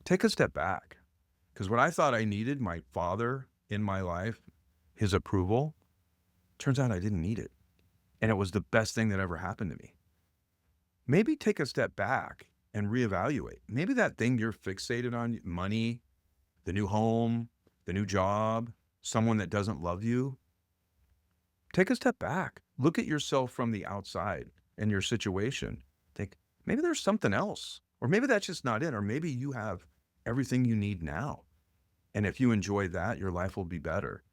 take a step back. Because what I thought I needed, my father in my life, his approval, turns out I didn't need it. And it was the best thing that ever happened to me. Maybe take a step back and reevaluate. Maybe that thing you're fixated on, money, the new home, the new job, someone that doesn't love you, take a step back. Look at yourself from the outside and your situation. Think, maybe there's something else, or maybe that's just not it, or maybe you have everything you need now. And if you enjoy that, your life will be better.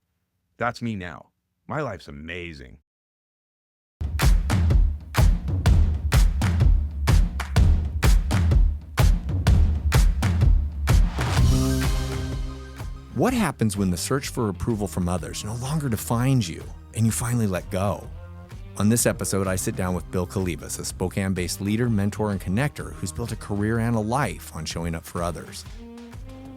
That's me now. My life's amazing. What happens when the search for approval from others no longer defines you and you finally let go? On this episode, I sit down with Bill Kalivas, a Spokane-based leader, mentor, and connector who's built a career and a life on showing up for others.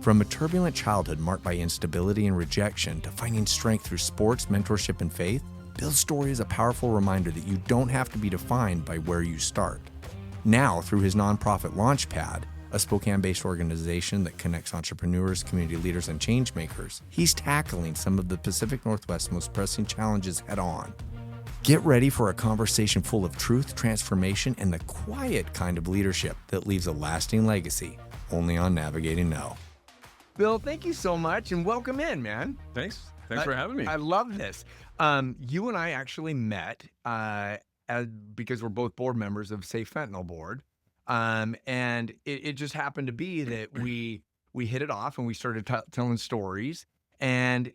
From a turbulent childhood marked by instability and rejection to finding strength through sports, mentorship, and faith, Bill's story is a powerful reminder that you don't have to be defined by where you start. Now, through his nonprofit Launchpad, a Spokane-based organization that connects entrepreneurs, community leaders, and changemakers, he's tackling some of the Pacific Northwest's most pressing challenges head-on. Get ready for a conversation full of truth, transformation, and the quiet kind of leadership that leaves a lasting legacy, only on Navigating No. Bill, thank you so much, and welcome in, man. Thanks for having me. I love this. You and I actually met because we're both board members of Safe Fentanyl Board. And it just happened to be that we hit it off and we started telling stories. And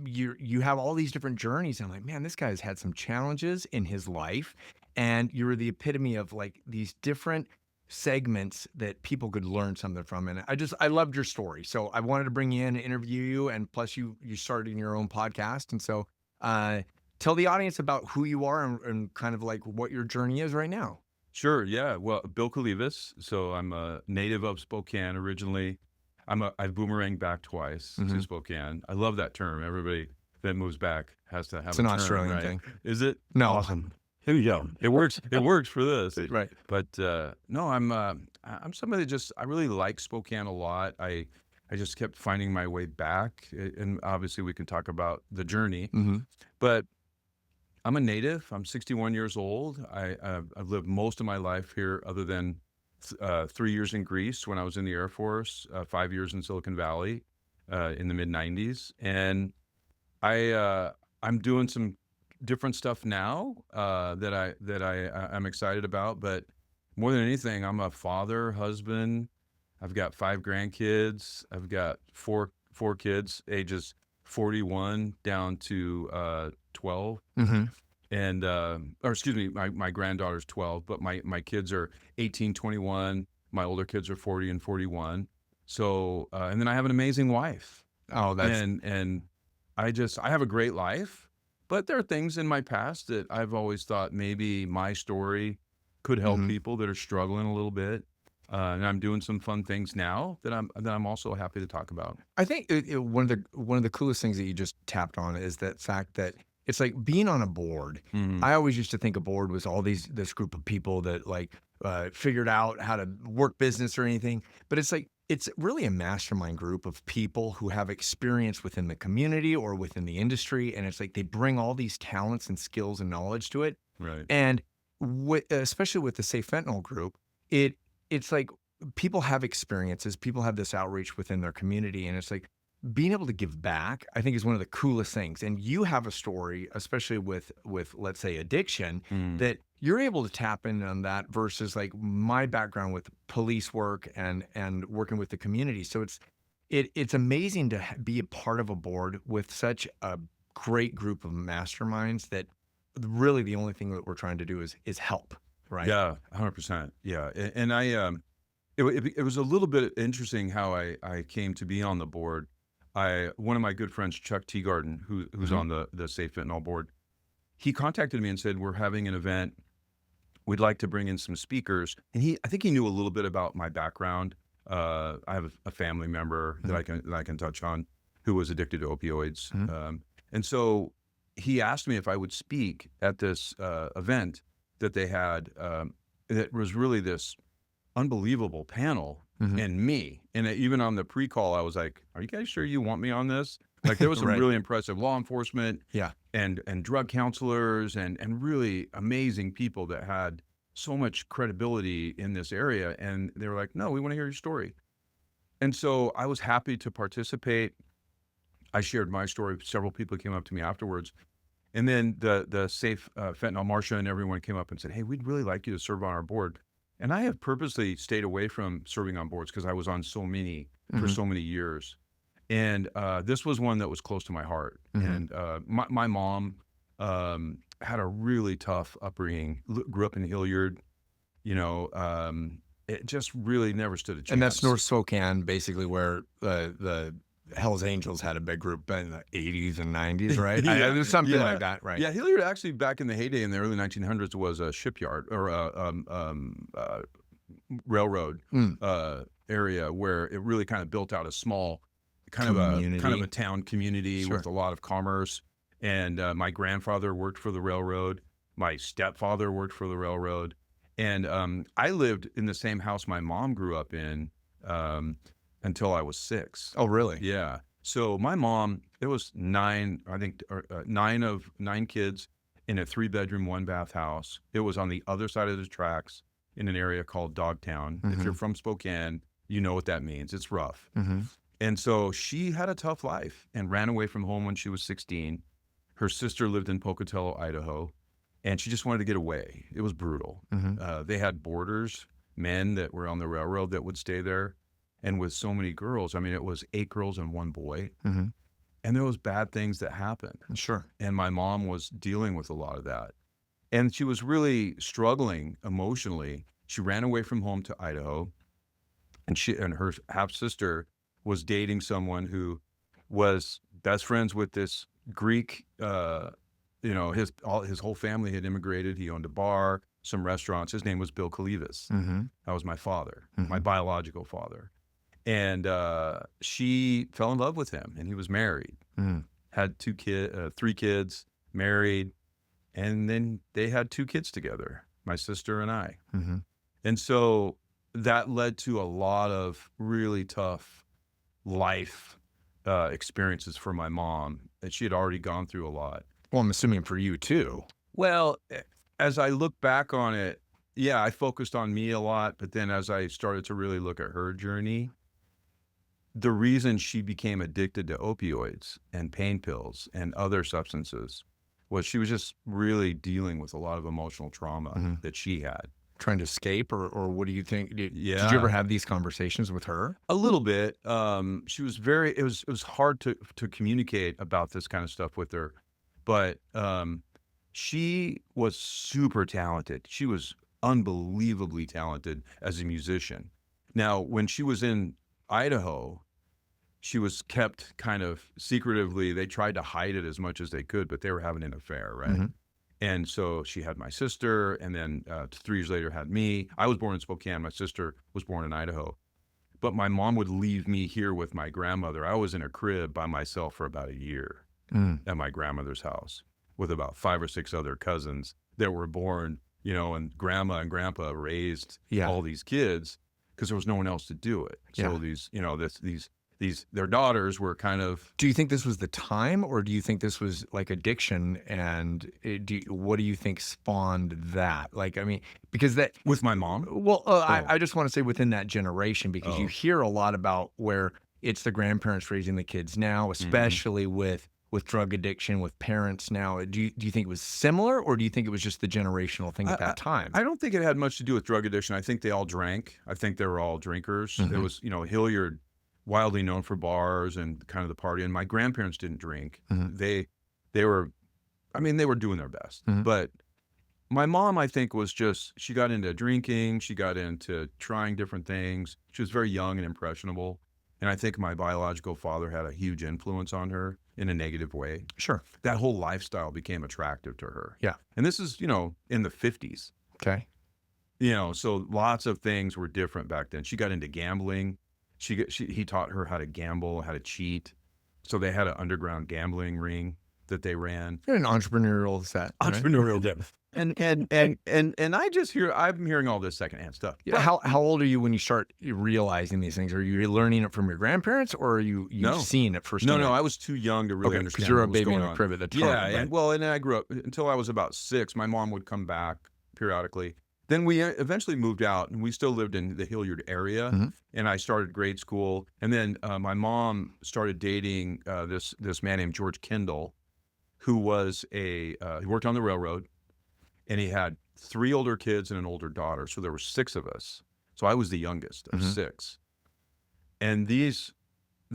you have all these different journeys. I'm like, man, this guy's had some challenges in his life, and you were the epitome of like these different segments that people could learn something from. And I loved your story, so I wanted to bring you in and interview you. And plus, you started your own podcast, and so tell the audience about who you are and kind of like what your journey is right now. Sure, yeah. Well, Bill Kalivas. So I'm a native of Spokane originally. I've boomeranged back twice to Spokane. I love that term. Everybody that moves back has to have It's a an term, Australian right? thing. Is it? No. Awesome. Here you go. It works. It works for this. Right. But no, I'm somebody that I really like Spokane a lot. I just kept finding my way back, and obviously we can talk about the journey. But I'm a native. I'm 61 years old. I've lived most of my life here, other than 3 years in Greece when I was in the Air Force, 5 years in Silicon Valley in the mid '90s, and I'm doing some different stuff now that I'm excited about. But more than anything, I'm a father, husband. I've got 5 grandkids. I've got four kids, ages 41 down to 12. And or excuse me, my granddaughter's 12, but my kids are 18, 21. My older kids are 40 and 41. So and then I have an amazing wife. Oh, that's And I have a great life, but there are things in my past that I've always thought maybe my story could help people that are struggling a little bit. And I'm doing some fun things now that I'm also happy to talk about. I think one of the coolest things that you just tapped on is that fact that it's like being on a board. I always used to think a board was all this group of people that like figured out how to work business or anything, but it's like it's really a mastermind group of people who have experience within the community or within the industry, and it's like they bring all these talents and skills and knowledge to it. Right. And especially with the Safe Fentanyl group, it's like people have experiences, people have this outreach within their community, and it's like being able to give back, I think, is one of the coolest things. And you have a story, especially with let's say addiction, that you're able to tap in on that versus like my background with police work and working with the community. So it's amazing to be a part of a board with such a great group of masterminds that really the only thing that we're trying to do is help, right? Yeah, 100%. Yeah, and it was a little bit interesting how I came to be on the board. One of my good friends, Chuck Teagarden, who's on the Safe Fentanyl board, he contacted me and said, we're having an event. We'd like to bring in some speakers. And I think he knew a little bit about my background. I have a family member that I can touch on who was addicted to opioids. And so he asked me if I would speak at this event that they had that was really this unbelievable panel and me. And even on the pre-call, I was like, are you guys sure you want me on this? Like there was some Right. really impressive law enforcement Yeah. and drug counselors and really amazing people that had so much credibility in this area. And they were like, no, we want to hear your story. And so I was happy to participate. I shared my story. Several people came up to me afterwards. And then the safe fentanyl, Marcia and everyone came up and said, hey, we'd really like you to serve on our board. And I have purposely stayed away from serving on boards because I was on so many for so many years. And this was one that was close to my heart. And my mom had a really tough upbringing, grew up in Hilliard, it just really never stood a chance. And that's North Spokane, basically, where the Hells Angels had a big group in the 80s and 90s, right? There's something like that, right? Yeah, Hilliard actually back in the heyday in the early 1900s was a shipyard or a railroad area where it really kind of built out a small kind of a town community with a lot of commerce. And my grandfather worked for the railroad. My stepfather worked for the railroad. And I lived in the same house my mom grew up in until I was 6. Oh, really? Yeah. So my mom, there was 9 kids in a 3-bedroom, 1-bath house. It was on the other side of the tracks in an area called Dogtown. If you're from Spokane, you know what that means. It's rough. And so she had a tough life and ran away from home when she was 16. Her sister lived in Pocatello, Idaho, and she just wanted to get away. It was brutal. They had boarders, men that were on the railroad that would stay there. And with so many girls, I mean, it was 8 girls and 1 boy. And there was bad things that happened. Sure. And my mom was dealing with a lot of that. And she was really struggling emotionally. She ran away from home to Idaho. And her half-sister was dating someone who was best friends with this Greek, his whole family had immigrated. He owned a bar, some restaurants. His name was Bill Kalivas. That was my father, my biological father. And she fell in love with him, and he was married, had 3 kids, married, and then they had 2 kids together, my sister and I. And so that led to a lot of really tough life experiences for my mom, and she had already gone through a lot. Well, I'm assuming for you too. Well, as I look back on it, yeah, I focused on me a lot, but then as I started to really look at her journey, the reason she became addicted to opioids and pain pills and other substances was she was just really dealing with a lot of emotional trauma that she had. Trying to escape, or what do you think? Did you Yeah. ever have these conversations with her? A little bit. She was it was hard to communicate about this kind of stuff with her, but she was super talented. She was unbelievably talented as a musician. Now, when she was in Idaho, she was kept kind of secretively. They tried to hide it as much as they could, but they were having an affair, right? And so she had my sister, and then 3 years later had me. I was born in Spokane. My sister was born in Idaho. But my mom would leave me here with my grandmother. I was in a crib by myself for about a year at my grandmother's house with about 5 or 6 other cousins that were born, and grandma and grandpa raised all these kids because there was no one else to do it. So their daughters were kind of. Do you think this was the time, or do you think this was like addiction? And what do you think spawned that? Like, I mean, because that With my mom? Well, I just want to say within that generation, because you hear a lot about where it's the grandparents raising the kids now, especially with drug addiction, with parents now. Do you think it was similar, or do you think it was just the generational thing at that time? I don't think it had much to do with drug addiction. I think they all drank. I think they were all drinkers. It was, Hilliard, wildly known for bars and kind of the party. And my grandparents didn't drink. They were doing their best. But my mom, I think, was she got into drinking. She got into trying different things. She was very young and impressionable. And I think my biological father had a huge influence on her in a negative way. Sure. That whole lifestyle became attractive to her. Yeah. And this is, in the 50s. Okay. So lots of things were different back then. She got into gambling. He taught her how to gamble, how to cheat. So they had an underground gambling ring that they ran. You're an entrepreneurial set. Right? Entrepreneurial depth. And I'm hearing all this secondhand stuff. Yeah. How old are you when you start realizing these things? Are you learning it from your grandparents, or are you seeing it firsthand? No, I was too young to really understand. Because you're a what was baby in going a on. crib at the time. Yeah, right? and then I grew up until I was about 6. My mom would come back periodically. Then we eventually moved out, and we still lived in the Hilliard area. Mhm. And I started grade school, and then my mom started dating this man named George Kendall, who was he worked on the railroad, and he had 3 older kids and an older daughter. So there were 6 of us. So I was the youngest of 6. And the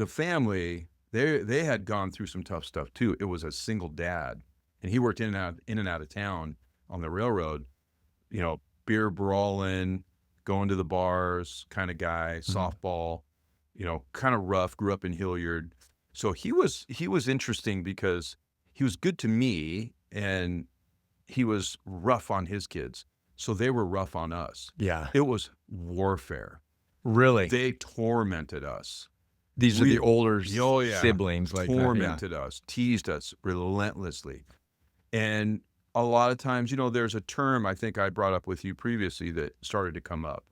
family, they had gone through some tough stuff too. It was a single dad, and he worked in and out of town on the railroad, beer brawling, going to the bars kind of guy, softball, kind of rough, grew up in Hilliard. So he was interesting because he was good to me, and he was rough on his kids. So they were rough on us. Yeah. It was warfare. Really? They tormented us. These are the older yeah. siblings. Tormented us, teased us relentlessly. And a lot of times, there's a term I think I brought up with you previously that started to come up.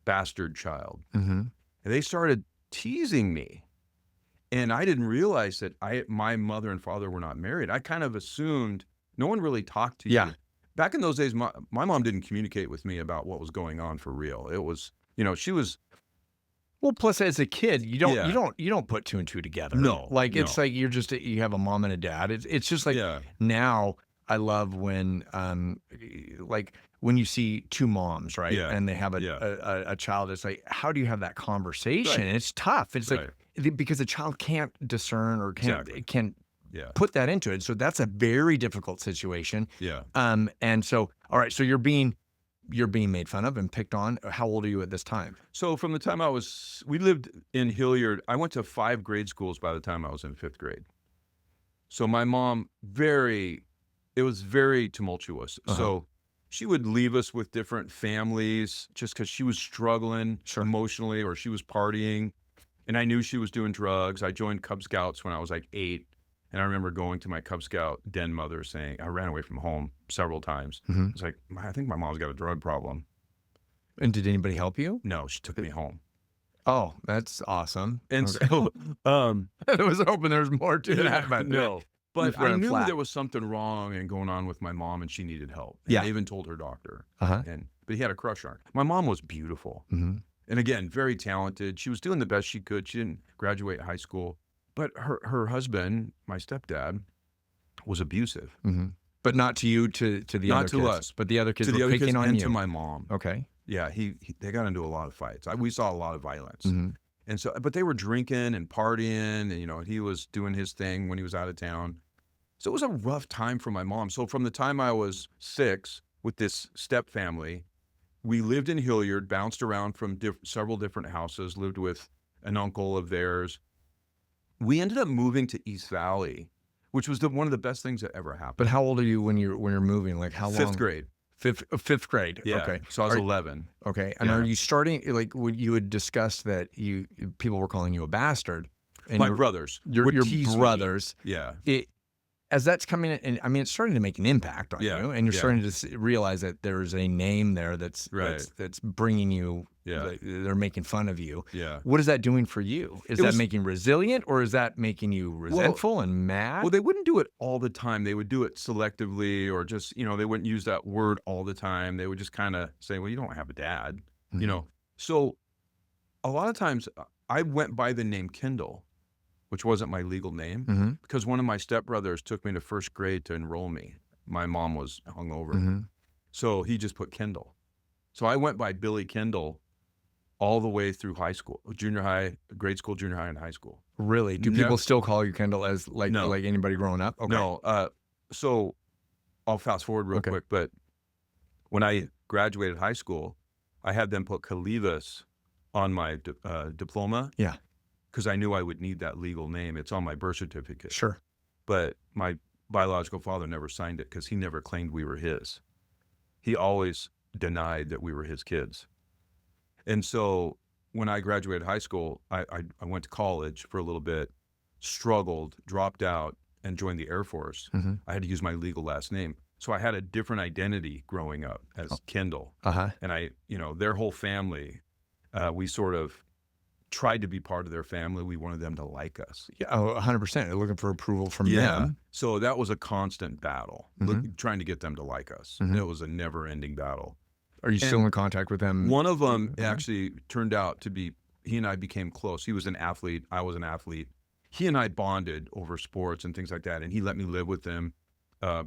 Bastard child. Mm-hmm. And they started teasing me. And I didn't realize that my mother and father were not married. I kind of assumed no one really talked to you. Yeah. Back in those days, my mom didn't communicate with me about what was going on for real. It was, she was. Well, plus as a kid, you don't put 2 and 2 together. No. It's like you have a mom and a dad. It's just like now I love when when you see 2 moms, right? Yeah. And they have a child. It's like, how do you have that conversation? Right. And it's tough. It's Right. like, because a child can't discern or can't Yeah. put that into it. So that's a very difficult situation. Yeah. And so, all right, so you're being made fun of and picked on. How old are you at this time? So from the time we lived in Hilliard, I went to 5 grade schools by the time I was in 5th grade. So my mom, it was very tumultuous. Uh-huh. So she would leave us with different families just because she was struggling emotionally, or she was partying. And I knew she was doing drugs. I joined Cub Scouts when I was like 8. And I remember going to my Cub Scout den mother saying, I ran away from home several times. Mm-hmm. It's like, I think my mom's got a drug problem. And did anybody help you? No, she took me home. Oh, that's awesome. And Okay. so, I was hoping there was more to that. But no. But I knew flat. there was something wrong and going on with my mom, and she needed help. And Yeah. I even told her doctor. Uh-huh. But he had a crush on her. My mom was beautiful. Mm-hmm. And again, very talented. She was doing the best she could. She didn't graduate high school. But her husband, my stepdad, was abusive. Mm-hmm. But not to you, to the Not other to kids. us. But the other kids To the were other picking kids on and you. to my mom. Okay. Yeah, they got into a lot of fights. We saw a lot of violence. Mm-hmm. And so, but they were drinking and partying, and he was doing his thing when he was out of town. So it was a rough time for my mom. So from the time I was 6 with this step family, we lived in Hilliard, bounced around from several different houses, lived with an uncle of theirs. We ended up moving to East Valley, which was one of the best things that ever happened. But how old are you when you're moving? Like how long? 5th grade. Fifth grade. Yeah. Okay. So I was 11. Okay. And are you starting, like, you had discussed that people were calling you a bastard. And My brothers. Your would tease me. brothers. Yeah. As that's coming in, and I mean, it's starting to make an impact on Yeah. you, and you're Yeah. starting to realize that there's a name there that's Right. that's bringing you. Yeah. They're making fun of you. Yeah. What is that doing for you? Is that making resilient, or is that making you resentful and mad? Well, they wouldn't do it all the time. They would do it selectively, or just, they wouldn't use that word all the time. They would just kind of say, well, you don't have a dad, Mhm. So a lot of times I went by the name Kendall, which wasn't my legal name, Mm-hmm. because one of my stepbrothers took me to 1st grade to enroll me. My mom was hungover. Mm-hmm. So he just put Kendall. So I went by Billy Kendall all the way through high school, junior high, grade school, junior high, and high school. Really? Do people still call you Kendall as like anybody growing up? Okay. No. So I'll fast forward real quick, but when I graduated high school, I had them put Kalivas on my diploma. Yeah. Because I knew I would need that legal name. It's on my birth certificate. Sure. But my biological father never signed it because he never claimed we were his. He always denied that we were his kids. And so when I graduated high school, I went to college for a little bit, struggled, dropped out, and joined the Air Force, Mm-hmm. I had to use my legal last name. So I had a different identity growing up as Kendall. Uh-huh. And their whole family, we sort of tried to be part of their family. We wanted them to like us. Yeah, 100%. Looking for approval from Yeah. them. So that was a constant battle, trying to get them to like us. Mhm. It was a never-ending battle. Are you still in contact with them? One of them actually turned out to be, he and I became close. He was an athlete. I was an athlete. He and I bonded over sports and things like that. And he let me live with him.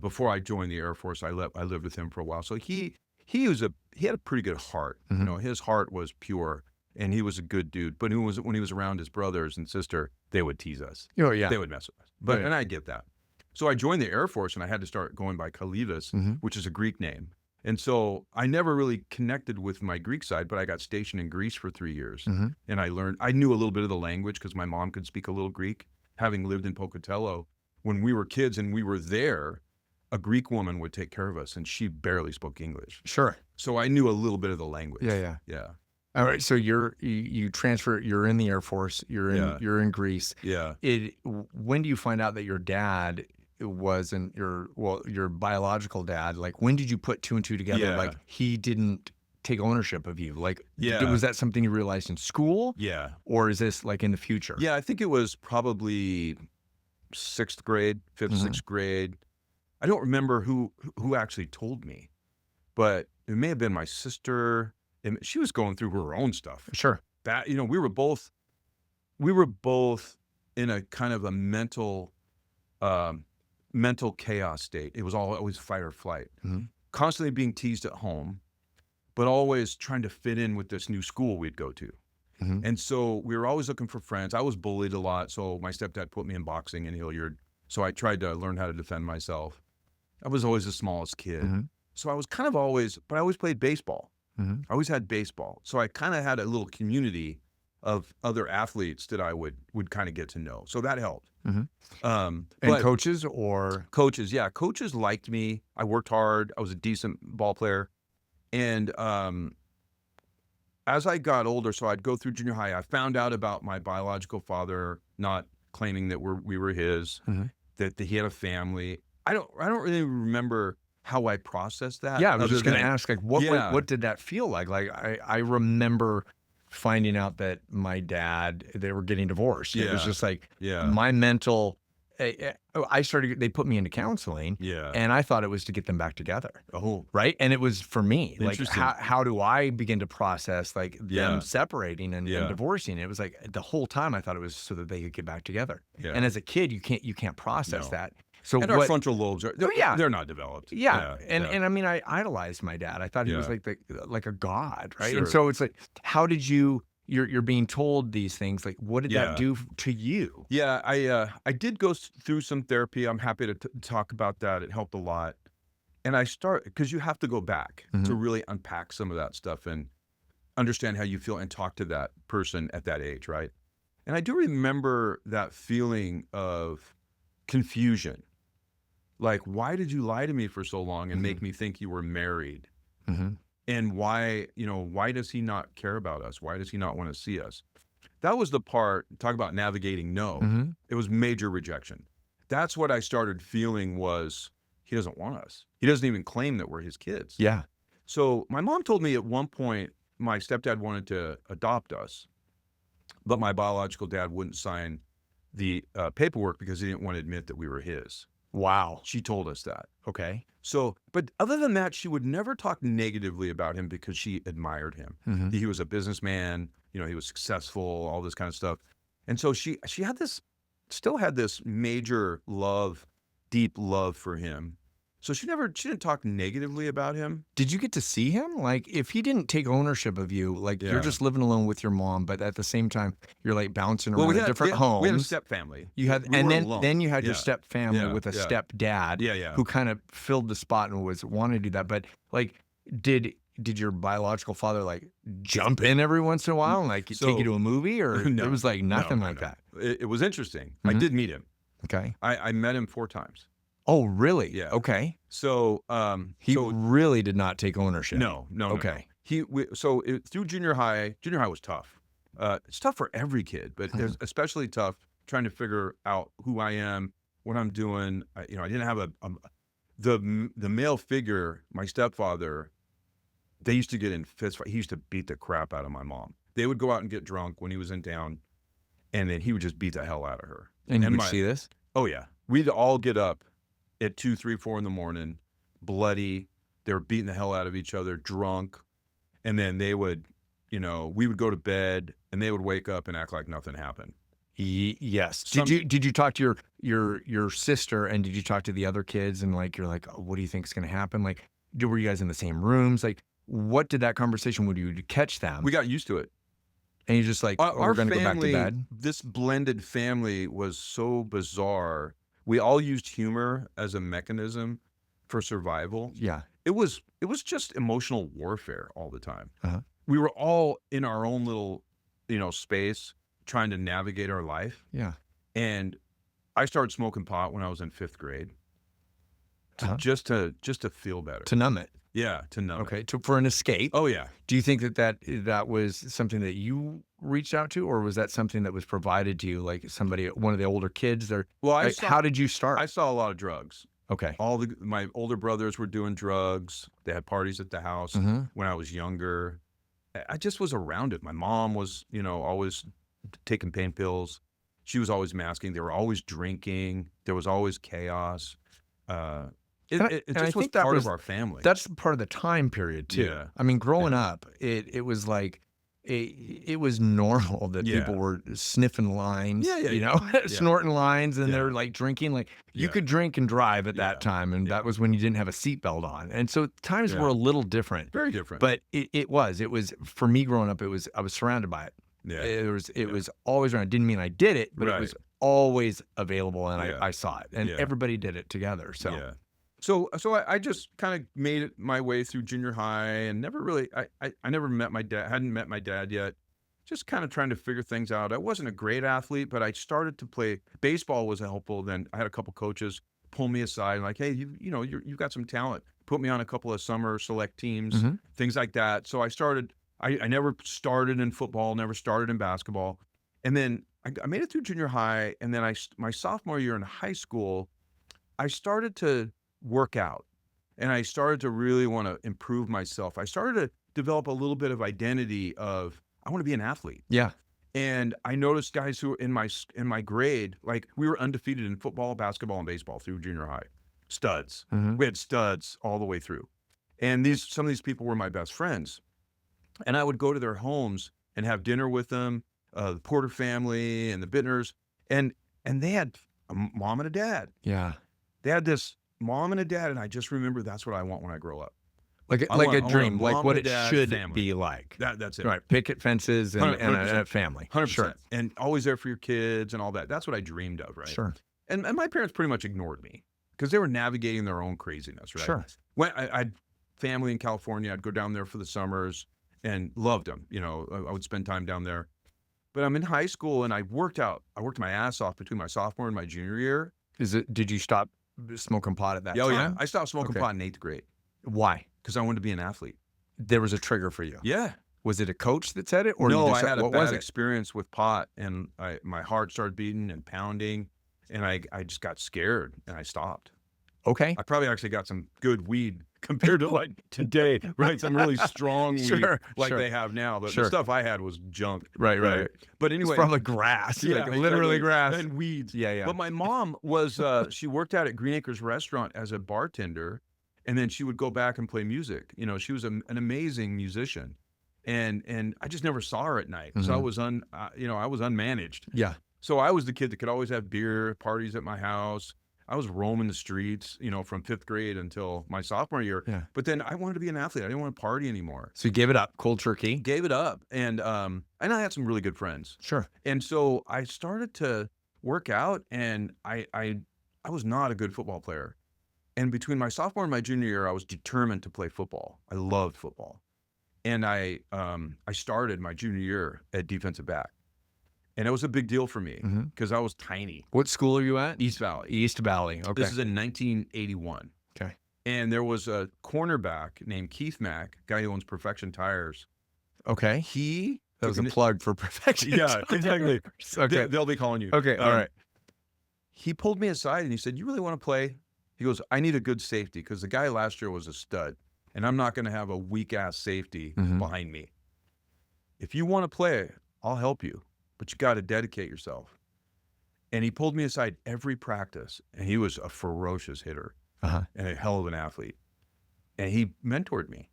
Before I joined the Air Force, I lived with him for a while. So he had a pretty good heart. His heart was pure and he was a good dude. But when he was around his brothers and sister, they would tease us. Oh, yeah. They would mess with us. And I get that. So I joined the Air Force and I had to start going by Kalivas, which is a Greek name. And so I never really connected with my Greek side, but I got stationed in Greece for 3 years. And I knew a little bit of the language because my mom could speak a little Greek. Having lived in Pocatello, when we were kids and we were there, a Greek woman would take care of us and she barely spoke English. Sure. So I knew a little bit of the language. Yeah. All right. So you transfer, you're in the Air Force, you're in Greece. Yeah. When do you find out that your dad wasn't your biological dad? Like, when did you put two and two together? Yeah. Like, he didn't take ownership of you. Like, Yeah. was that something you realized in school? Yeah. Or is this like in the future? Yeah, I think it was probably 6th grade, 5th, 6th grade. I don't remember who actually told me, but it may have been my sister. And she was going through her own stuff. Sure. That, we were both in a kind of a mental chaos state. It was always fight or flight, constantly being teased at home, but always trying to fit in with this new school we'd go to. And so we were always looking for friends. I was bullied a lot. So my stepdad put me in boxing in Hilliard. So I tried to learn how to defend myself. I was always the smallest kid. So I was kind of but I always played baseball. I always had baseball. So I kind of had a little community of other athletes that I would kind of get to know. So that helped. And But coaches or? coaches, yeah. Coaches liked me. I worked hard. I was a decent ball player. And as I got older, so I'd go through junior high, I found out about my biological father not claiming that we were his, that he had a family. I don't really remember how I processed that. Yeah, I was just going to ask, like, what did that feel like? Like, I remember finding out that my dad, they were getting divorced. It was just like my mental, they put me into counseling, and I thought it was to get them back together. Oh, right. And it was for me, like, Interesting. how do I begin to process like them separating and divorcing? It was like the whole time I thought it was so that they could get back together. And as a kid, you can't process that. So and our frontal lobes they're not developed. And I mean, I idolized my dad. I thought he was like a god, right? Sure. And so it's like, how did you're being told these things, like, what did that do to you? Yeah, I did go through some therapy. I'm happy to talk about that. It helped a lot. And because you have to go back to really unpack some of that stuff and understand how you feel and talk to that person at that age, right? And I do remember that feeling of confusion. Like, why did you lie to me for so long and make me think you were married? And why does he not care about us? Why does he not want to see us? That was the part, talk about navigating It was major rejection. That's what I started feeling was, he doesn't want us. He doesn't even claim that we're his kids. Yeah. So my mom told me at one point, my stepdad wanted to adopt us, but my biological dad wouldn't sign the paperwork because he didn't want to admit that we were his. Wow. She told us that. Okay. So, but other than that, she would never talk negatively about him because she admired him. He was a businessman, he was successful, all this kind of stuff. And so she still had this major love, deep love for him. So she didn't talk negatively about him. Did you get to see him? Like, if he didn't take ownership of you, like, you're just living alone with your mom, but at the same time, you're like bouncing around different homes. We had a step family. Then you had your step family with a step dad Yeah. who kind of filled the spot and was wanting to do that. But like, did your biological father like jump in every once in a while and like take you to a movie, or No, it was like nothing like that? It was interesting. I did meet him. Okay. I met him 4 times. Oh, really? Yeah. Okay. So he really did not take ownership. No. Okay. Through junior high was tough. It's tough for every kid, but it's especially tough trying to figure out who I am what I'm doing. I didn't have the male figure, my stepfather. They used to get in fist fight. He used to beat the crap out of my mom. They would go out and get drunk when he was in town, and then he would just beat the hell out of her. And you would see this? Oh yeah, we'd all get up at 2, 3, 4 in the morning, bloody. They were beating the hell out of each other, drunk, and then they would, we would go to bed, and they would wake up and act like nothing happened. Yes. Did you talk to your sister, and did you talk to the other kids, and like you're like, oh, what do you think is going to happen? Like, were you guys in the same rooms? Like, what did that conversation? Would you catch them? We got used to it. And you're just like, we're going to go back to bed. This blended family was so bizarre. We all used humor as a mechanism for survival. Yeah. It was just emotional warfare all the time. Uh-huh. We were all in our own little, space trying to navigate our life. Yeah. And I started smoking pot when I was in 5th grade. Just to feel better. To numb it. Yeah, to numb it. Okay, for an escape. Oh yeah. Do you think that was something that you reached out to, or was that something that was provided to you, like one of the older kids? Well, how did you start? I saw a lot of drugs. Okay. My older brothers were doing drugs. They had parties at the house when I was younger. I just was around it. My mom was, always taking pain pills. She was always masking. They were always drinking. There was always chaos. It just was part of our family. That's part of the time period too. Yeah. I mean, growing up, it was like it was normal that people were sniffing lines, snorting lines, and they're like drinking. Like you could drink and drive at that time, and that was when you didn't have a seatbelt on. And so times were a little different, very different. But it was for me growing up. I was surrounded by it. Yeah, it was always around. It didn't mean I did it, but it was always available, and I saw it, and everybody did it together. So. Yeah. So I just kind of made it my way through junior high, and never really, I never met my dad, hadn't met my dad yet, just kind of trying to figure things out. I wasn't a great athlete, but I started to play, baseball was helpful. Then I had a couple coaches pull me aside and like, hey, you've got some talent. Put me on a couple of summer select teams, things like that. So I started, I never started in football, never started in basketball. And then I made it through junior high. And then my sophomore year in high school, I started to work out, and I started to really want to improve myself. I started to develop a little bit of identity of I want to be an athlete. Yeah. And I noticed guys who were in my grade, like we were undefeated in football, basketball, and baseball through junior high. Studs. We had studs all the way through. And some of these people were my best friends. And I would go to their homes and have dinner with them, the Porter family and the Bittners, and they had a mom and a dad. Yeah. They had this mom and a dad, and I just remember that's what I want when I grow up. Like a dream, like what it should be like. That's it. Right, picket fences and a family. 100%. Sure. And always there for your kids and all that. That's what I dreamed of, right? Sure. And my parents pretty much ignored me because they were navigating their own craziness, right? Sure. When I had family in California, I'd go down there for the summers and loved them. I would spend time down there. But I'm in high school, and I worked my ass off between my sophomore and my junior year. Did you stop smoking pot at that time? Oh yeah, I stopped smoking pot in 8th grade. Why? Because I wanted to be an athlete. There was a trigger for you. Yeah. Was it a coach that said it, or no? You I had a what bad was it? experience with pot, and my heart started beating and pounding, and I just got scared and I stopped. Okay. I probably actually got some good weed compared to like today, right? Some really strong weed like they have now. But the stuff I had was junk. Right. But anyway. It's probably grass. Yeah, like literally grass. And weeds. Yeah. But my mom was, she worked out at Green Acres Restaurant as a bartender, and then she would go back and play music. She was an amazing musician. And I just never saw her at night. So I was I was unmanaged. Yeah. So I was the kid that could always have beer parties at my house. I was roaming the streets, from 5th grade until my sophomore year. Yeah. But then I wanted to be an athlete. I didn't want to party anymore. So you gave it up, cold turkey. Gave it up. And I had some really good friends. Sure. And so I started to work out, and I was not a good football player. And between my sophomore and my junior year, I was determined to play football. I loved football. And I started my junior year at defensive back. And it was a big deal for me because I was tiny. What school are you at? East Valley. East Valley. Okay. This is in 1981. Okay. And there was a cornerback named Keith Mack, guy who owns Perfection Tires. Okay. That was a plug for Perfection. Yeah, exactly. Okay. They'll be calling you. Okay. All right. he pulled me aside and he said, "You really want to play?" He goes, "I need a good safety because the guy last year was a stud, and I'm not going to have a weak ass safety behind me. If you want to play, I'll help you, but you got to dedicate yourself." And he pulled me aside every practice, and he was a ferocious hitter and a hell of an athlete. And he mentored me.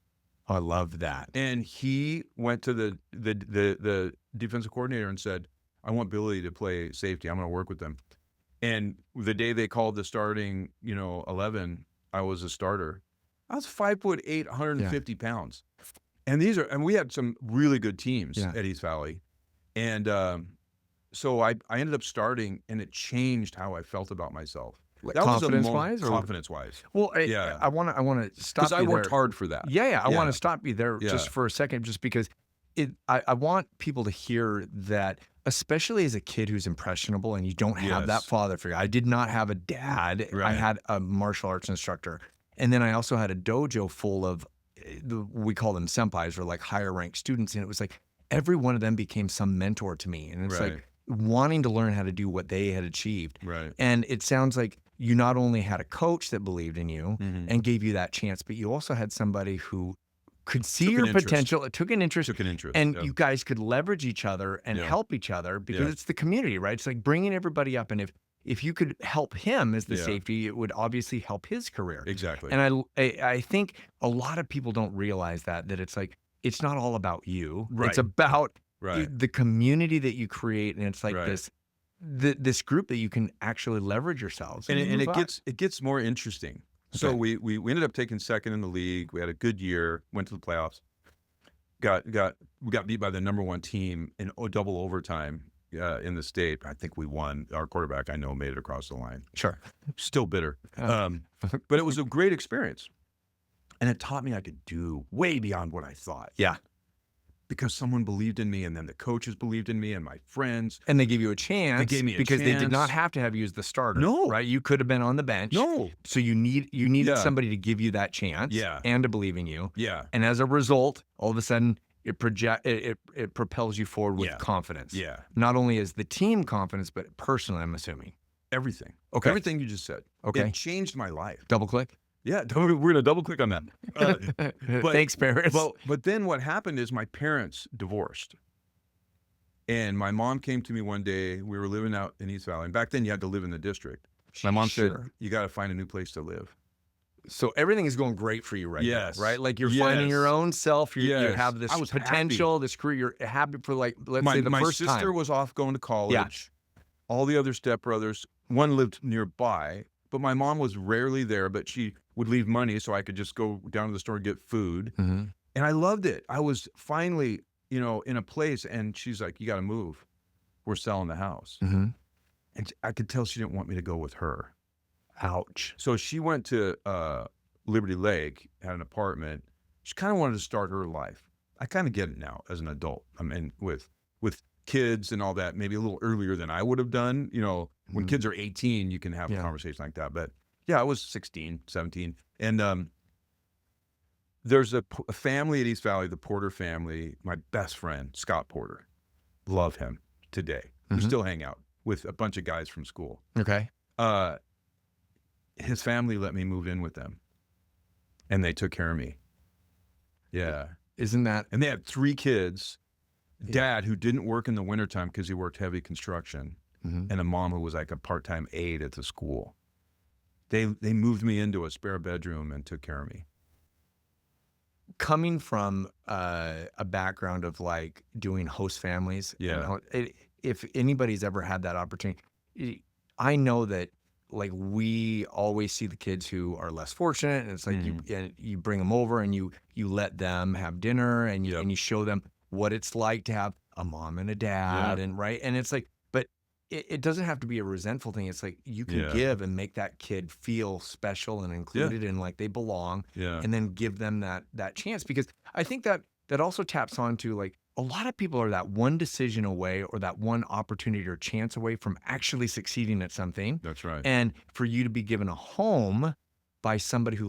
Oh, I love that. And he went to the defensive coordinator and said, "I want Billy to play safety. I'm going to work with them." And the day they called the starting, 11, I was a starter. I was 5'8", 150 pounds. And we had some really good teams at East Valley. And so I ended up starting, and it changed how I felt about myself. Like That was confidence-wise? confidence-wise. Well, I want to stop Because I you worked there. hard for that. I want to stop you there just Yeah. for a second, just because I want people to hear that, especially as a kid who's impressionable and you don't have that father figure. I did not have a dad. I had a martial arts instructor. And then I also had a dojo full of, we call them senpais, or like higher ranked students. And it was like every one of them became some mentor to me. And it's like wanting to learn how to do what they had achieved. Right. And it sounds like you not only had a coach that believed in you and gave you that chance, but you also had somebody who could see your potential. It took an interest. And you guys could leverage each other and help each other, because it's the community, right? It's like bringing everybody up. And if you could help him as the safety, it would obviously help his career. Exactly. And I think a lot of people don't realize that it's like, it's not all about you. Right. It's about Right. the community that you create. And it's like this group that you can actually leverage yourselves. And it gets more interesting. So we ended up taking second in the league. We had a good year, went to the playoffs, we got beat by the #1 team in double overtime in the state. I think we won. Our quarterback, I know, made it across the line. Sure. Still bitter. But it was a great experience. And it taught me I could do way beyond what I thought. Yeah. Because someone believed in me, and then the coaches believed in me, and my friends. And they gave you a chance. They gave me a because they did chance. not have to have you as the starter. No. Right? You could have been on the bench. No. So you needed somebody to give you that chance. Yeah. And to believe in you. Yeah. And as a result, all of a sudden it propels you forward with confidence. Yeah. Not only as the team confidence, but personally, I'm assuming. Everything. Okay. Everything you just said. Okay. It changed my life. Double click. Yeah, we're going to double click on that. Thanks, parents. But then what happened is my parents divorced. And my mom came to me one day. We were living out in East Valley. And back then you had to live in the district. My mom said, "You got to find a new place to live." So everything is going great for you right now, right? Like you're finding your own self. You have this potential, this career. You're happy for, like, let's say the first time. My sister was off going to college. Yeah. All the other stepbrothers, one lived nearby, but my mom was rarely there, but she would leave money so I could just go down to the store and get food. And I loved it. I was finally, in a place, and she's like, "You got to move. We're selling the house." And I could tell she didn't want me to go with her. Ouch. So she went to Liberty Lake, had an apartment. She kind of wanted to start her life. I kind of get it now as an adult. I mean, with kids and all that, maybe a little earlier than I would have done. When kids are 18, you can have a conversation like that. But yeah, I was 16, 17. And there's a family at East Valley, the Porter family, my best friend, Scott Porter. Love him today. We still hang out with a bunch of guys from school. Okay. His family let me move in with them, and they took care of me. Yeah. Isn't that? And they had 3 kids, dad who didn't work in the wintertime because he worked heavy construction, and a mom who was like a part-time aide at the school. They moved me into a spare bedroom and took care of me. Coming from a background of like doing host families, if anybody's ever had that opportunity, I know that, like, we always see the kids who are less fortunate, and it's like you bring them over and you let them have dinner, and you show them what it's like to have a mom and a dad, and it's like, but it doesn't have to be a resentful thing. It's like you can give and make that kid feel special and included and like they belong, and then give them that chance, because I think that also taps onto, like, a lot of people are that one decision away or that one opportunity or chance away from actually succeeding at something. That's right. And for you to be given a home by somebody who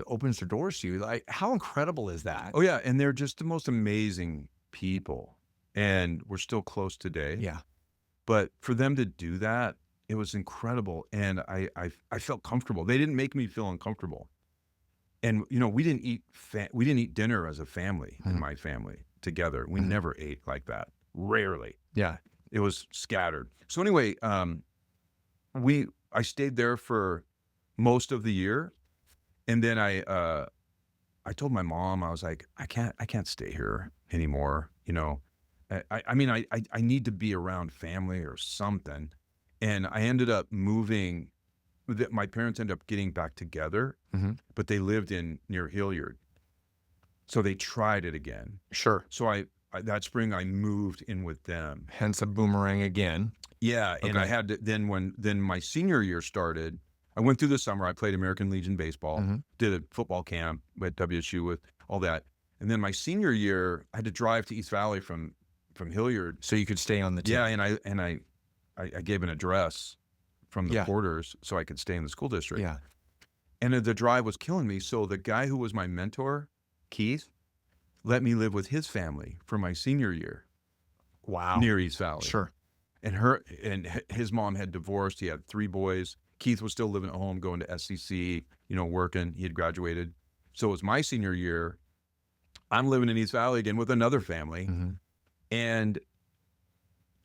opens their doors to you, like, how incredible is that? Oh yeah, and they're just the most amazing people, and we're still close today. Yeah. But for them to do that, it was incredible. And I felt comfortable. They didn't make me feel uncomfortable. And, we didn't eat dinner as a family in my family together. We never ate like that. Rarely. Yeah. It was scattered. So anyway, I stayed there for most of the year. And then I told my mom, I was like, I can't stay here anymore. I mean, I need to be around family or something. And I ended up moving. My parents ended up getting back together, but they lived near Hilliard. So they tried it again. Sure. So I that spring I moved in with them. Hence a boomerang again. Yeah. And I Okay. had to, then my senior year started. I went through the summer. I played American Legion baseball, did a football camp at WSU with all that. And then my senior year, I had to drive to East Valley from Hilliard. So you could stay on the team. Yeah, and I gave an address from the quarters so I could stay in the school district. Yeah. And the drive was killing me. So the guy who was my mentor, Keith, let me live with his family for my senior year. Wow. Near East Valley. Sure. And his mom had divorced. He had 3 boys. Keith was still living at home, going to SCC, working. He had graduated. So it was my senior year. I'm living in East Valley again with another family. And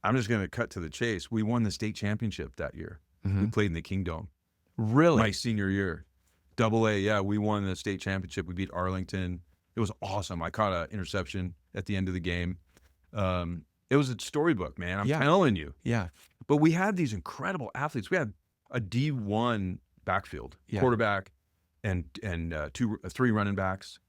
I'm just going to cut to the chase. We won the state championship that year. We played in the Kingdome. Really? My senior year. AA, yeah, we won the state championship. We beat Arlington. It was awesome. I caught an interception at the end of the game. It was a storybook, man. I'm telling you. Yeah. But we had these incredible athletes. We had a D1 backfield, quarterback, and 3 running backs.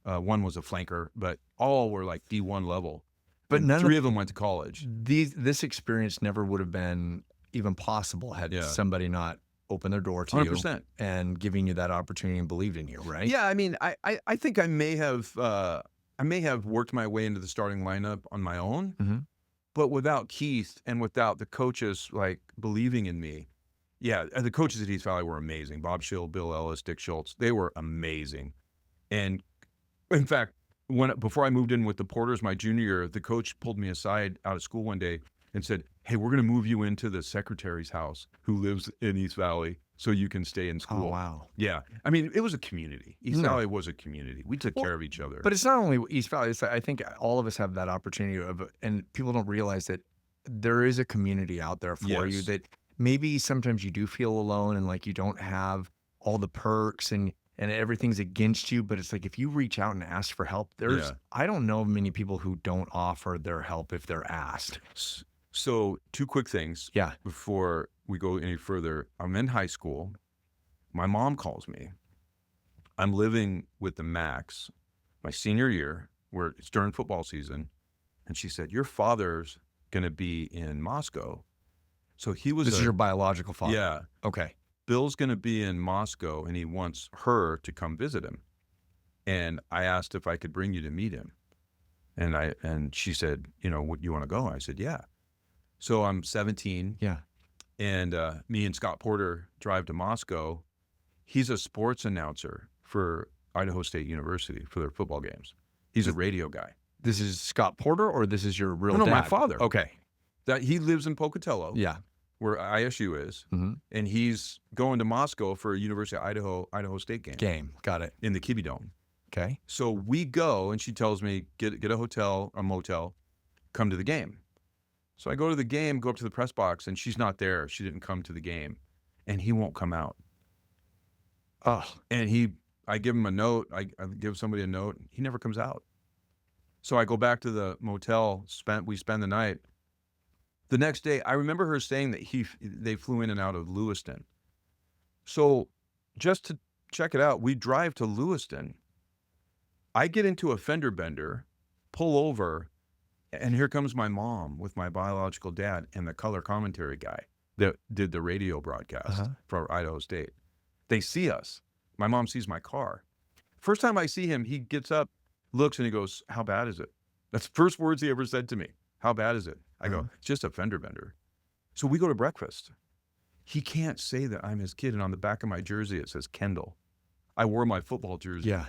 One was a flanker, but all were like D1 level. But none 3 of them went to college. This experience never would have been even possible had somebody not opened their door to 100%. you and giving you that opportunity and believed in you, right? Yeah, I mean, I think I may have worked my way into the starting lineup on my own, but without Keith and without the coaches like believing in me, the coaches at East Valley were amazing. Bob Schill, Bill Ellis, Dick Schultz, they were amazing. And in fact, before I moved in with the Porters my junior year, the coach pulled me aside out of school one day and said, "Hey, we're going to move you into the secretary's house who lives in East Valley so you can stay in school." Oh, wow. Yeah. I mean, it was a community. East Valley was a community. We took care of each other. But it's not only East Valley. I think all of us have that opportunity and people don't realize that there is a community out there for you that maybe sometimes you do feel alone and like you don't have all the perks and everything's against you, but it's like if you reach out and ask for help, I don't know many people who don't offer their help if they're asked. So 2 quick things before we go any further. I'm in high school. My mom calls me. I'm living with the Max my senior year, where it's during football season. And she said, "Your father's going to be in Moscow." So he was This is your biological father? Yeah. Okay. Bill's going to be in Moscow and he wants her to come visit him. And I asked if I could bring you to meet him. And she said, "What, you want to go?" I said, "Yeah." So I'm 17. Yeah. And me and Scott Porter drive to Moscow. He's a sports announcer for Idaho State University for their football games. He's a radio guy. This is Scott Porter, or this is your real No, dad? my father. Okay. That he lives in Pocatello. Yeah. Where ISU is, and he's going to Moscow for a University of Idaho State game. Got it. In the Kibbie Dome. Okay. So we go, and she tells me, get a hotel, a motel, come to the game. So I go to the game, go up to the press box, and she's not there. She didn't come to the game, and he won't come out. Oh. And I give him a note. I give somebody a note. He never comes out. So I go back to the motel. We spend the night. The next day, I remember her saying that they flew in and out of Lewiston. So just to check it out, we drive to Lewiston. I get into a fender bender, pull over, and here comes my mom with my biological dad and the color commentary guy that did the radio broadcast for Idaho State. They see us. My mom sees my car. First time I see him, he gets up, looks, and he goes, "How bad is it?" That's the first words he ever said to me. "How bad is it?" I go, "It's just a fender bender." So we go to breakfast. He can't say that I'm his kid, and on the back of my jersey it says Kendall. I wore my football jersey. Yeah.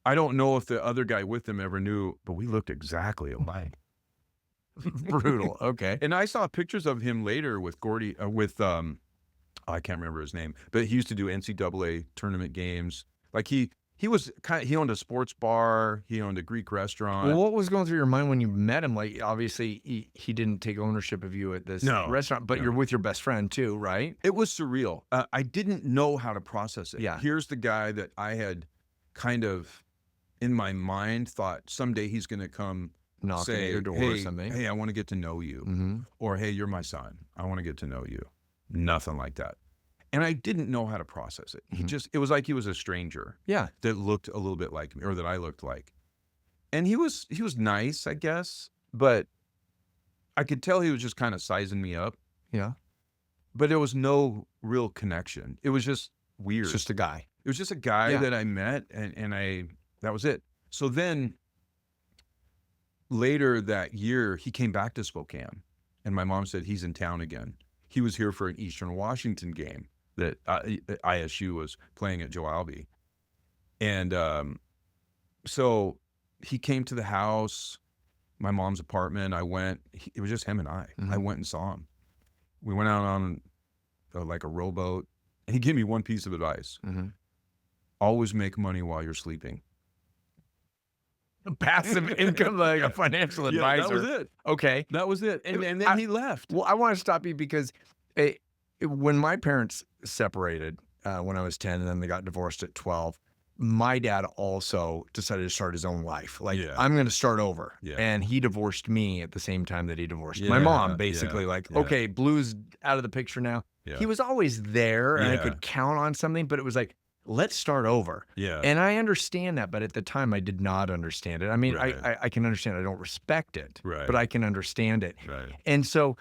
I don't know if the other guy with him ever knew, but we looked exactly alike. Brutal. Okay. And I saw pictures of him later with Gordy, I can't remember his name, but he used to do NCAA tournament games. Like he was he owned a sports bar, he owned a Greek Well, restaurant. what was going through your mind when you met him? Like, obviously, he didn't take ownership of you at this No, restaurant, but no. you're with your best friend too, right? It was surreal. I didn't know how to process it. Yeah. Here's the guy that I had kind of in my mind thought someday he's going to come Knocking say, at your door hey, or something. hey, I want to get to know you. Mm-hmm. Or, hey, you're my son. I want to get to know you. Nothing like that. And I didn't know how to process it. It was like he was a stranger Yeah. that looked a little bit like me, or that I looked like. And he was nice, I guess, but I could tell he was just kind of sizing me up. Yeah. But there was no real connection. It was just weird. It's just a guy. It was just a guy Yeah. that I met, and that was it. So then later that year, he came back to Spokane, and my mom said he's in town again. He was here for an Eastern Washington game that ISU was playing at Joe Albee. And so he came to the house, my mom's apartment. I went, it was just him and I. I went and saw him. We went out on like a rowboat, and he gave me one piece of advice. Always make money while you're sleeping. Passive income, like a financial advisor. That was it. Okay. That was it. And then he left. Well, I want to stop you because when my parents separated when I was 10 and then they got divorced at 12, my dad also decided to start his own life. Like, I'm going to start over. Yeah. And he divorced me at the same time that he divorced my mom, basically. Okay, Blue's out of the picture now. Yeah. He was always there and I could count on something, but it was like, let's start over. Yeah. And I understand that, but at the time I did not understand it. I mean, Right. I can understand. I don't respect it, Right. but I can understand it. Right. And so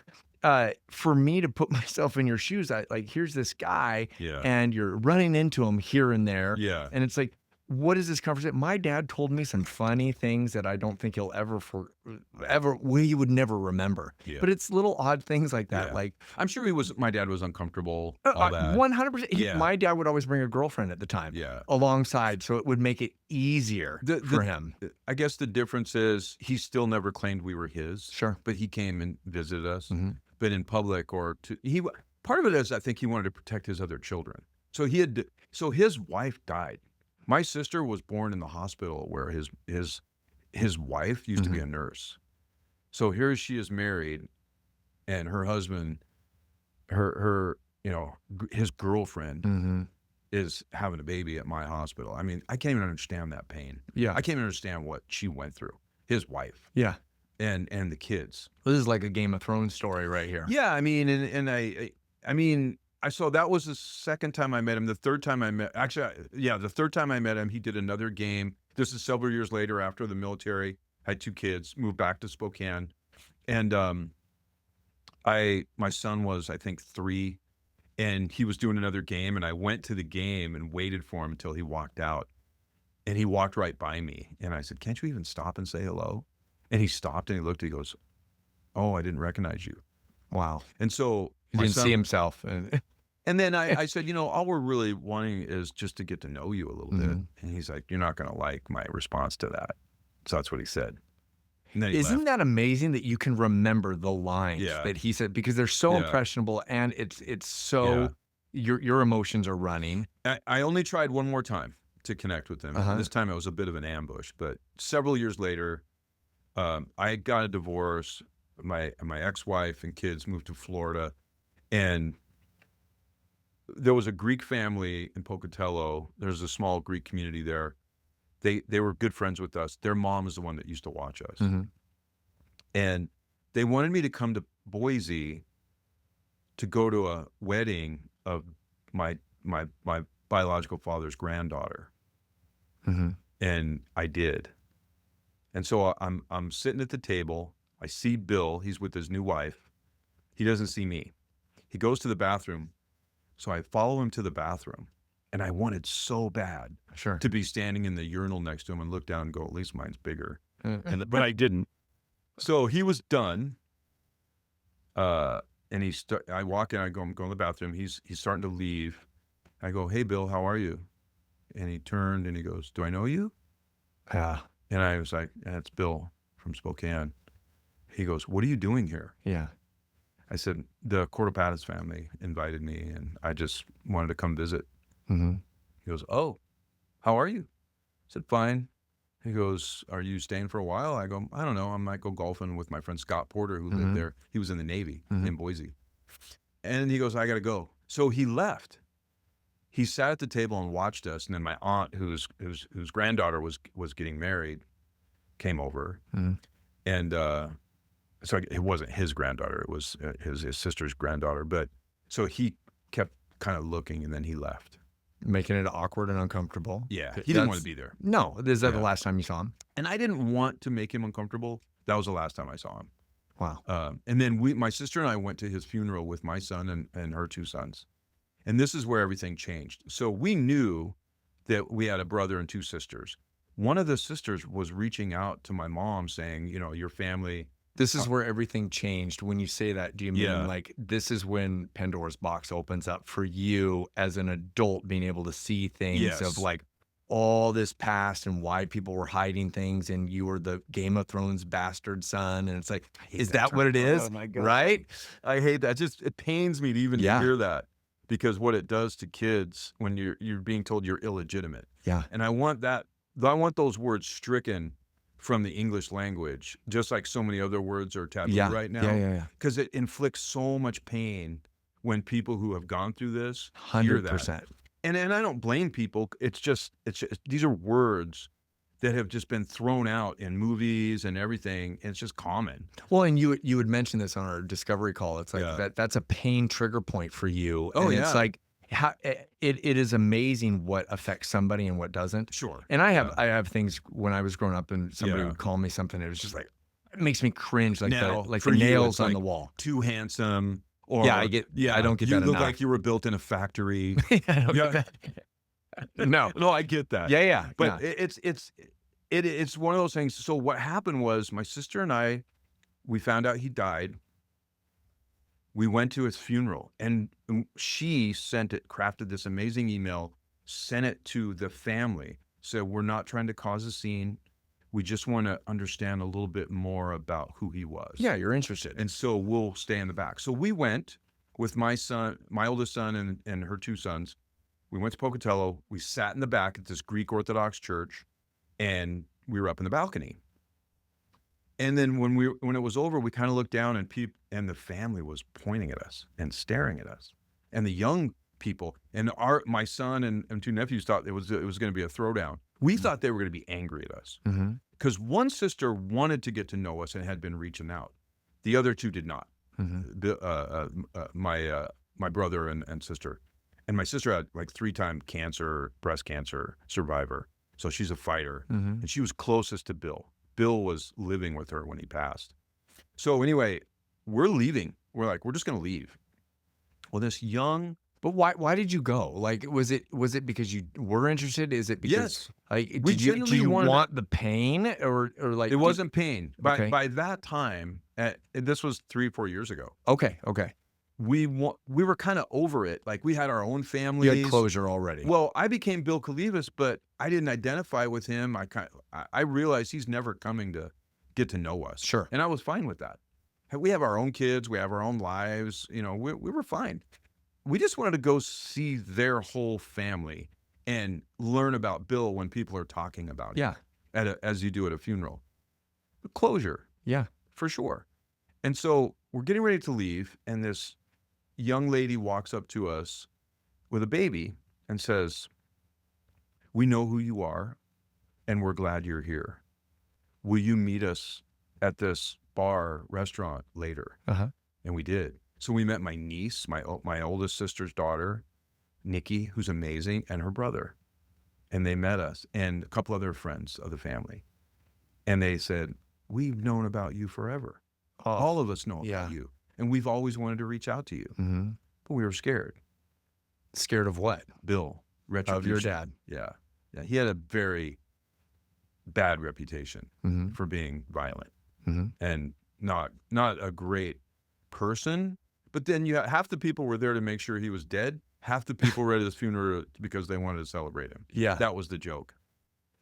for me to put myself in your shoes, here's this guy Yeah. and you're running into him here and there. Yeah. And it's like, what is this conversation? My dad told me some funny things that I don't think he'll he would never remember. Yeah. But it's little odd things like that. Yeah. Like, I'm sure my dad was uncomfortable, all that. 100%. Yeah. My dad would always bring a girlfriend at the time Yeah. alongside, so it would make it easier for him. I guess the difference is he still never claimed we were his. Sure. But he came and visited us. Mm-hmm. But in public part of it is I think he wanted to protect his other children. So his wife died. My sister was born in the hospital where his wife used to be a nurse. So here she is married, and her husband, his girlfriend is having a baby at my hospital. I mean, I can't even understand that pain. Yeah. I can't even understand what she went through. His wife. Yeah. And the kids. This is like a Game of Thrones story right here. Yeah, I mean, so that was the second time I met him. The third time I met him, he did another game. This is several years later after the military, had 2 kids, moved back to Spokane. And my son was, I think, 3, and he was doing another game, and I went to the game and waited for him until he walked out. And he walked right by me, and I said, "Can't you even stop and say hello?" And he stopped and he looked, he goes, "Oh, I didn't recognize you." Wow. And so He didn't see himself. And then I said, all we're really wanting is just to get to know you a little bit. And he's like, "You're not going to like my response to that." So that's what he said. And then he Isn't left. that amazing that you can remember the lines that he said, because they're so impressionable and it's so your emotions are running. I only tried one more time to connect with him. This time it was a bit of an ambush, but several years later, I got a divorce. My ex-wife and kids moved to Florida, and there was a Greek family in Pocatello. There's a small Greek community there. They were good friends with us. Their mom is the one that used to watch us. And they wanted me to come to Boise to go to a wedding of my biological father's granddaughter. And I did. And so I'm sitting at the table. I see Bill. He's with his new wife. He doesn't see me. He goes to the bathroom. So I follow him to the bathroom, and I wanted so bad to be standing in the urinal next to him and look down and go, "At least mine's bigger." But I didn't. So he was done. And I walk in, I'm going to the bathroom. He's starting to leave. I go, "Hey, Bill, how are you?" And he turned and he goes, "Do I know you?" Yeah. And I was like, "Yeah, it's Bill from Spokane." He goes, "What are you doing here?" Yeah. I said, "The Cordopatas family invited me, and I just wanted to come visit." Mm-hmm. He goes, "Oh, how are you?" I said, "Fine." He goes, "Are you staying for a while?" I go, "I don't know. I might go golfing with my friend Scott Porter, who lived there. He was in the Navy in Boise." And he goes, "I got to go." So he left. He sat at the table and watched us. And then my aunt, whose granddaughter was getting married, came over. And so it wasn't his granddaughter. It was his sister's granddaughter. But so he kept kind of looking, and then he left. Making it awkward and uncomfortable. Yeah, he didn't want to be there. No. Is that the Yeah. last time you saw him? And I didn't want to make him uncomfortable. That was the last time I saw him. Wow. And then my sister and I went to his funeral with my son and her two sons. And this is where everything changed. So we knew that we had a brother and two sisters. One of the sisters was reaching out to my mom saying, you know, your family. This is where everything changed. When you say that, do you mean Yeah. like this is when Pandora's box opens up for you as an adult, being able to see things Yes. of like all this past and why people were hiding things, and you were the Game of Thrones bastard son, and it's like, is that what it is? Oh my God. Right? I hate that. It pains me to even Yeah. hear that, because what it does to kids when you're being told you're illegitimate. Yeah. And I want those words stricken from the English language, just like so many other words are taboo right now. Yeah. Because it inflicts so much pain when people who have gone through this hear that. 100%. And I don't blame people. It's just these are words that have just been thrown out in movies and everything. And it's just common. Well, and you had mentioned this on our discovery call. It's like Yeah. that's a pain trigger point for you. Oh, and yeah. It's like it is amazing what affects somebody and what doesn't. Sure. And I have things when I was growing up and somebody Yeah. would call me something. It was just like, it makes me cringe, like Now, the for you, nails it's on like the wall. Too handsome. Or Yeah, I don't get you that look enough. like you were built in a factory. I don't Yeah. get that. No. No, I get that. Yeah. But it's one of those things. So what happened was my sister and I, we found out he died. We went to his funeral, and she crafted this amazing email, sent it to the family. Said, "We're not trying to cause a scene. We just want to understand a little bit more about who he was." Yeah, you're interested. And so we'll stay in the back. So we went with my oldest son and her two sons. We went to Pocatello. We sat in the back at this Greek Orthodox church, and we were up in the balcony. And then when it was over, we kind of looked down, and the family was pointing at us and staring at us. And the young people and my son and two nephews thought it was going to be a throwdown. We thought they were going to be angry at us. Mm-hmm. Because one sister wanted to get to know us and had been reaching out. The other two did not. Mm-hmm. My brother and sister. And my sister had like 3-time breast cancer survivor. So she's a fighter. Mm-hmm. And she was closest to Bill. Bill was living with her when he passed. So anyway, we're leaving. We're like, we're just going to leave. Well, this young... But why did you go? Like, was it because you were interested? Is it because Yes. like We did you genuinely wanted want the pain or like It wasn't pain. Okay. By that time, this was 3 or 4 years ago. Okay. We were kind of over it. Like we had our own You families. had closure already. Well, I became Bill Kalivas, but I didn't identify with him. I realized he's never coming to get to know us. Sure. And I was fine with that. We have our own kids. We have our own lives. You know, we were fine. We just wanted to go see their whole family and learn about Bill when people are talking about him. Yeah. As you do at a funeral. Closure. Yeah. For sure. And so we're getting ready to leave, and this young lady walks up to us with a baby and says, "We know who you are, and we're glad you're here. Will you meet us at this restaurant later?" Uh-huh. And we did. So we met my niece, my oldest sister's daughter, Nikki, who's amazing, and her brother. And they met us and a couple other friends of the family. And they said, "We've known about you forever. All of us know about you. And we've always wanted to reach out to you." Mm-hmm. But we were scared. Scared of what? Bill, retribution. Of your dad. Yeah. He had a very bad reputation Mm-hmm. for being violent Mm-hmm. and not a great person. But then half the people were there to make sure he was dead. Half the people were at his funeral because they wanted to celebrate him. Yeah. That was the joke.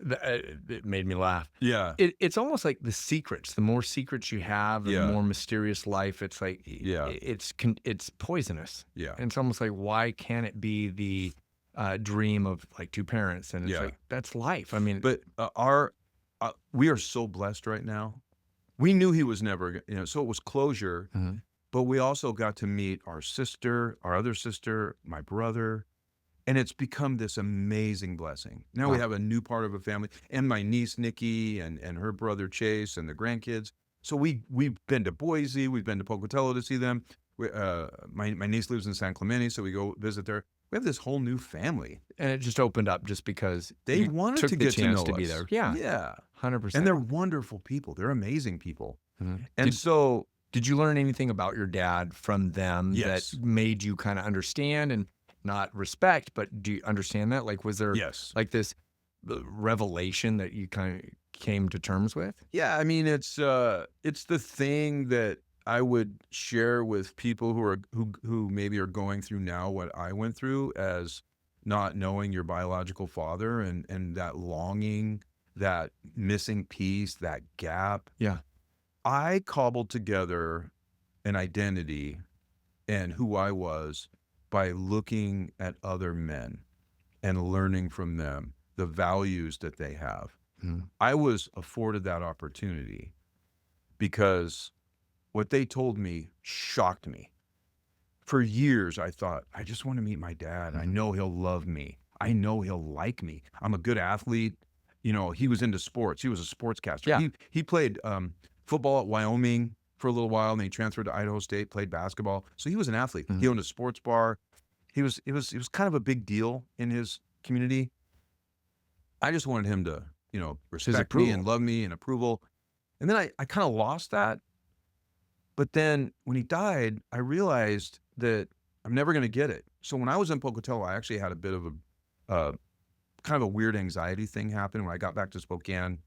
It made me laugh. Yeah. It's almost like the secrets. The more secrets you have, the Yeah. more mysterious life. It's like Yeah. it's poisonous. Yeah. And it's almost like, why can't it be the dream of like two parents? And it's Yeah. like, that's life. I mean, But we are so blessed right now. We knew he was never, so it was closure, Mhm. but we also got to meet our sister, our other sister, my brother, and it's become this amazing blessing. Now we Wow. have a new part of a family, and my niece Nikki and her brother Chase and the grandkids. So we've been to Boise, we've been to Pocatello to see them. My niece lives in San Clemente, so we go visit there. We have this whole new family. And it just opened up just because They you wanted took to the get to chance know to be us. there. Yeah, Yeah. 100%. And they're wonderful people. They're amazing people. Mhm. And so, Did you learn anything about your dad from them that yes, made you kind of understand and not respect, but do you understand that? Like, was there yes. like this revelation that you kind of came to terms with? Yeah, I mean, it's the thing that I would share with people who maybe are going through now what I went through as not knowing your biological father and that longing, that missing piece, that gap. Yeah. I cobbled together an identity and who I was by looking at other men and learning from them the values that they have. Mhm. I was afforded that opportunity because what they told me shocked me. For years, I thought, I just want to meet my dad. I Mhm. know he'll love me. I know he'll like me. I'm a good athlete. He was into sports. He was a sportscaster. Yeah. He played football at Wyoming for a little while, and then he transferred to Idaho State, played basketball. So he was an athlete. Mhm. He owned a sports bar. He was kind of a big deal in his community. I just wanted him to, respect me and approval. love me and approval. And then I kind of lost that. But then when he died, I realized that I'm never going to get it. So when I was in Pocatello, I actually had a bit of a kind of a weird anxiety thing happen when I got back to Spokane.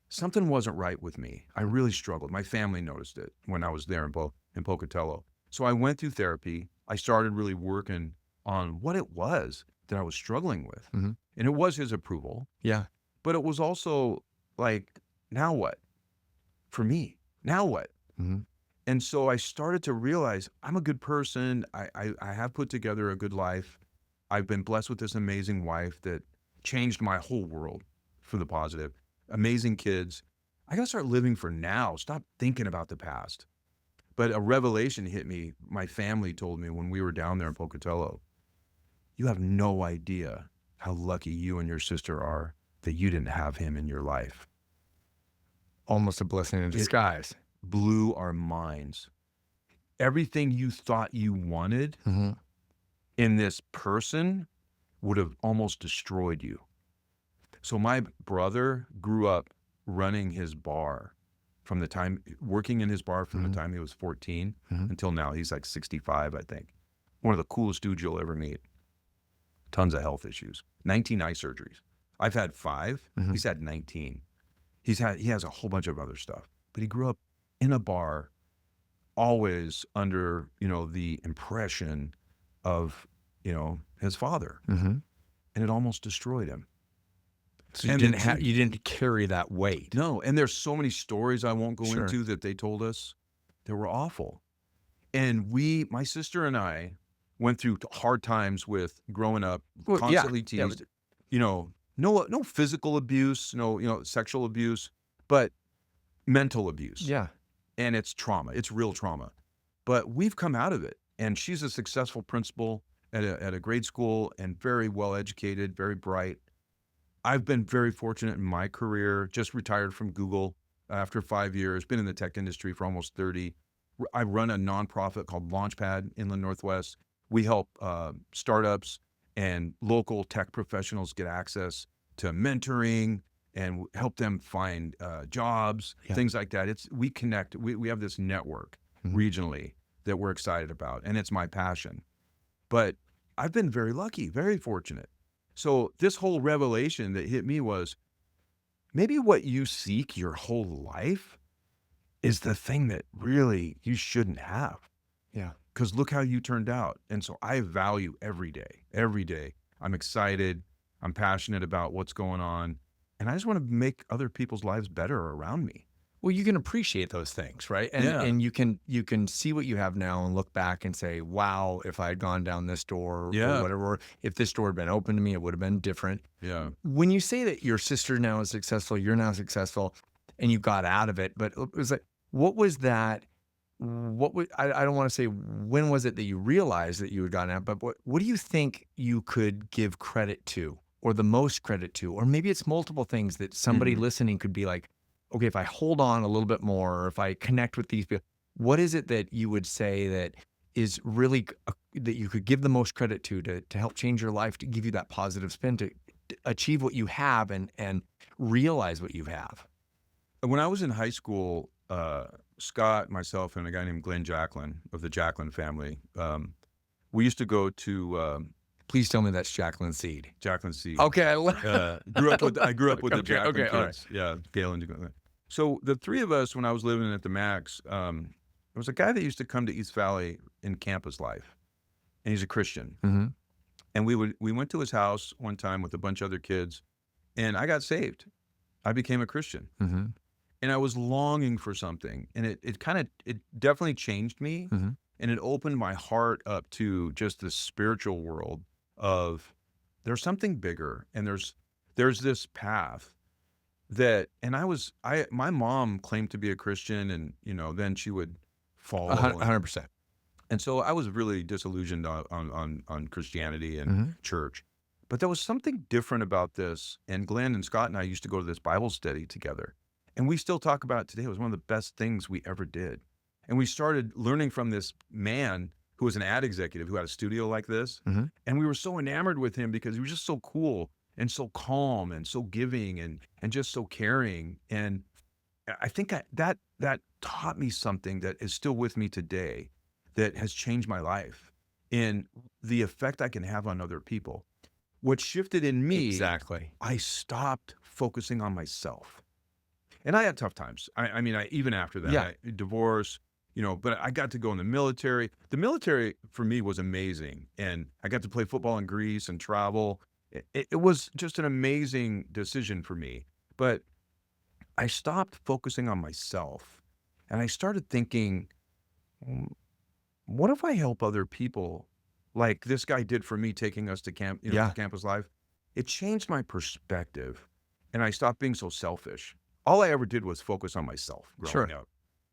Something wasn't right with me. I really struggled. My family noticed it when I was there in Pocatello. So I went through therapy. I started really working on what it was that I was struggling with. Mhm. And it was his approval, Yeah. but it was also like, now what? For me, now what? Mhm. And so I started to realize I'm a good person. I have put together a good life. I've been blessed with this amazing wife that changed my whole world for the positive. Amazing kids. I got to start living for now. Stop thinking about the past. But a revelation hit me. My family told me when we were down there in Pocatello, you have no idea how lucky you and your sister are that you didn't have him in your life. Almost a blessing in disguise. Blew our minds. Everything you thought you wanted Mhm. in this person would have almost destroyed you. So my brother grew up running his bar working in his bar from the time he was 14 Mhm. until now. He's like 65, I think. One of the coolest dudes you'll ever meet. Tons of health issues. 19 eye surgeries. I've had 5. Mhm. He's had 19. He has a whole bunch of other stuff. But he grew up in a bar, always under, the impression of, his father. Mhm. And it almost destroyed him. So you And you didn't carry that weight. No, and there's so many stories I won't go Sure. into that they told us that were awful. And my sister and I went through hard times with growing up, Well, yeah. constantly Yeah, teased, no physical abuse, no, sexual abuse, but mental abuse. Yeah. And it's trauma. It's real trauma. But we've come out of it. And she's a successful principal at a grade school and very well educated, very bright. I've been very fortunate in my career, just retired from Google after 5 years, been in the tech industry for almost 30. I run a nonprofit called Launchpad, Inland Northwest. We help startups and local tech professionals get access to mentoring and help them find jobs, Yeah. things like that. We connect. We have this network regionally that we're excited about, and it's my passion. But I've been very lucky, very fortunate. So this whole revelation that hit me was maybe what you seek your whole life is the thing that really you shouldn't have. Yeah. Because look how you turned out. And so I value every day. Every day. I'm excited. I'm passionate about what's going on. and I just want to make other people's lives better around me. Well, you can appreciate those things, right? And Yeah. and you can see what you have now and look back and say, wow, if I had gone down this door or Yeah. whatever, or if this door had been open to me, it would have been different. Yeah. When you say that your sister now is successful, you're now successful, and you got out of it, but it was like, what was that? What was, I don't want to say when was it that you realized that you had gotten out, but what do you think you could give credit to, or the most credit to, or maybe it's multiple things that somebody listening could be like, okay, if I hold on a little bit more, or if I connect with these people, what is it that you would say that is really that you could give the most credit to help change your life, to give you that positive spin, to achieve what you have and realize what you have? When I was in high school, Scott, myself, and a guy named Glenn Jacklin of the Jacklin family, we used to go to Please tell me that's Jacqueline Seed. Jacklin Seed. Okay, I grew up with the Jacklin all kids. Yeah, Gail and Glenn. So the three of us, when I was living at the Max, there was a guy that used to come to East Valley in campus life, and he's a Christian. Mm-hmm. And we went to his house one time with a bunch of other kids, and I got saved. I became a Christian. Mm-hmm. And I was longing for something, and it definitely changed me, Mm-hmm. and it opened my heart up to just the spiritual world of there's something bigger, and there's this path that, and my mom claimed to be a Christian, and then she would follow, 100%. and so I was really disillusioned on Christianity and Mm-hmm. church. But there was something different about this, and Glenn and Scott and I used to go to this Bible study together. And we still talk about it today. It was one of the best things we ever did. And we started learning from this man who was an ad executive who had a studio like this. Mm-hmm. And we were so enamored with him because he was just so cool and so calm and so giving and just so caring. And I think that taught me something that is still with me today, that has changed my life in the effect I can have on other people. What shifted in me, Exactly. I stopped focusing on myself. And I had tough times. I mean, even after that, Yeah. divorce, but I got to go in the military. The military for me was amazing. And I got to play football in Greece and travel. It was just an amazing decision for me. But I stopped focusing on myself. And I started thinking, what if I help other people like this guy did for me, taking us to camp, Yeah. campus life? It changed my perspective. And I stopped being so selfish. All I ever did was focus on myself growing up.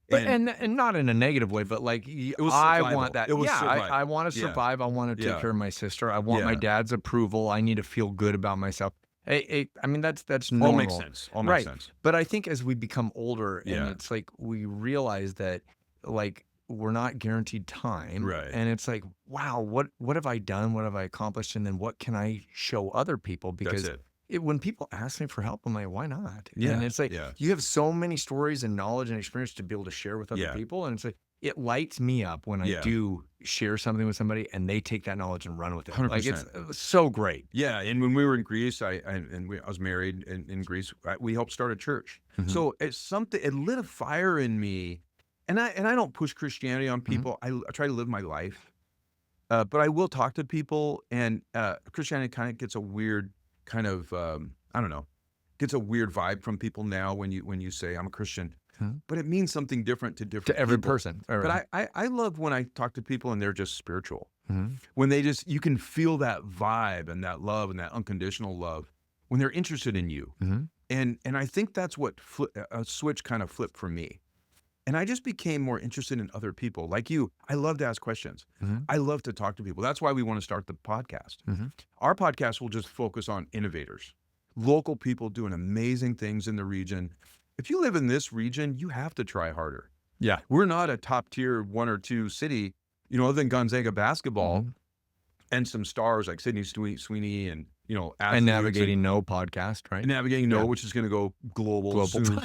But and not in a negative way, but like was I survival. want that. It was yeah, survival. I want to Yeah. survive. I want to take Yeah. care of my sister. I want my Yeah. dad's approval. I need to feel good about myself. I mean, that's All normal. makes sense. All makes Right. sense. But I think as we become older, and Yeah. it's like we realize that like we're not guaranteed time. Right. And it's like, wow, what have I done? What have I accomplished? And then what can I show other people? Because That's it. when people ask me for help, I'm like, why not? Yeah, And it's like, yeah. you have so many stories and knowledge and experience to be able to share with other Yeah. people. And it's like, it lights me up when I Yeah. do share something with somebody and they take that knowledge and run with it. Like 100%. it's so great. Yeah, and when we were in Greece, I was married in Greece. We helped start a church. Mhm. So it's something. It lit a fire in me, and I don't push Christianity on people. I try to live my life, but I will talk to people. And Christianity kind of gets a weird kind of I don't know, gets a weird vibe from people now when you say I'm a Christian, but it means something different to different To every people. person. But I love when I talk to people and they're just spiritual. Mhm. When you can feel that vibe and that love and that unconditional love when they're interested in you. Mhm. And I think that's what a switch kind of flipped for me. And I just became more interested in other people. Like you, I love to ask questions. Mhm. I love to talk to people. That's why we want to start the podcast. Mhm. Our podcast will just focus on innovators, local people doing amazing things in the region. If you live in this region, you have to try harder. Yeah. We're not a top tier 1 or 2 city, other than Gonzaga basketball and some stars like Sydney Sweeney and, And athletes Navigating No podcast, right? and Navigating No, Yeah. which is going to go global soon.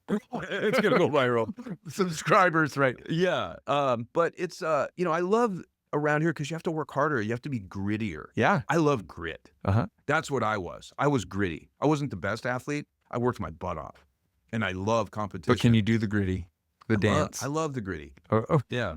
It's going to go viral. Subscribers, right? Yeah. But it's, I love around here because you have to work harder. You have to be grittier. Yeah. I love grit. Uh-huh. That's what I was. I was gritty. I wasn't the best athlete. I worked my butt off. And I love competition. But can you do the gritty, the dance? I love the gritty. Oh, Yeah.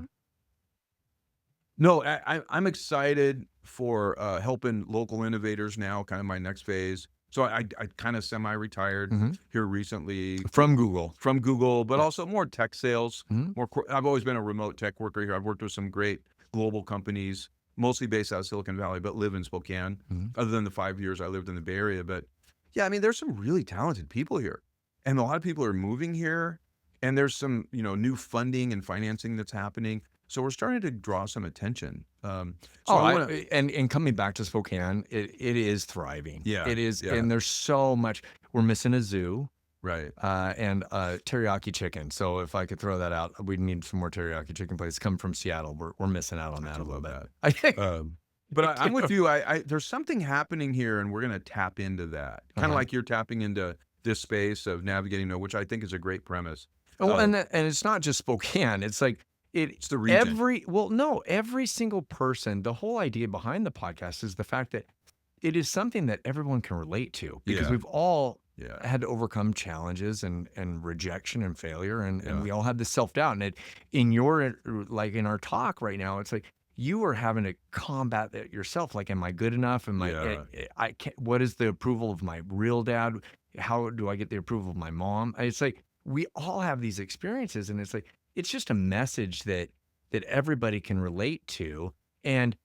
No, I'm excited for helping local innovators now, kind of my next phase. So I kind of semi-retired here recently From Google. but also more tech sales. Mhm. I've always been a remote tech worker here. I've worked with some great global companies, mostly based out of Silicon Valley, but live in Spokane. Other than the 5 years I lived in the Bay Area, but yeah, I mean, there's some really talented people here, and a lot of people are moving here, and there's some new funding and financing that's happening. So we're starting to draw some attention. So I want to, And coming back to Spokane, it is thriving. yeah, It is, yeah, and there's so much. We're missing a zoo right. and teriyaki chicken. So if I could throw that out, we need some more teriyaki chicken places coming from Seattle. We're missing out on that a little bit. But I'm with you. There's something happening here, and we're going to tap into that. Kind of like you're tapping into this space of navigating, which I think is a great premise. Oh, and it's not just Spokane. It's like It's the region. Every single person. The whole idea behind the podcast is the fact that it is something that everyone can relate to, because we've all had to overcome challenges and rejection and failure, and we all have this self-doubt. And in our talk right now, it's like you are having to combat that yourself. Like, am I good enough? What is the approval of my real dad? How do I get the approval of my mom? It's like we all have these experiences, and it's like it's just a message that everybody can relate to, and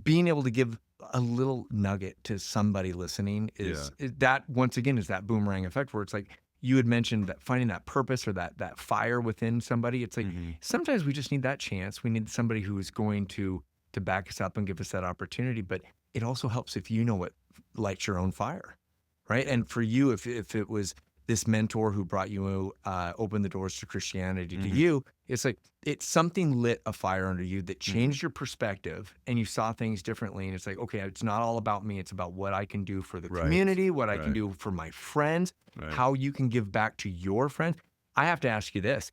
being able to give a little nugget to somebody listening is that, once again, is that boomerang effect, where it's like you had mentioned, that finding that purpose or that fire within somebody. It's like sometimes we just need that chance. We need somebody who is going to back us up and give us that opportunity. But it also helps if you know what lights your own fire, right? And for you, if it was this mentor who brought you, opened the doors to Christianity to you, it's like something lit a fire under you that changed your perspective, and you saw things differently. And it's like, okay, it's not all about me. It's about what I can do for the community, what I can do for my friends, how you can give back to your friends. I have to ask you this.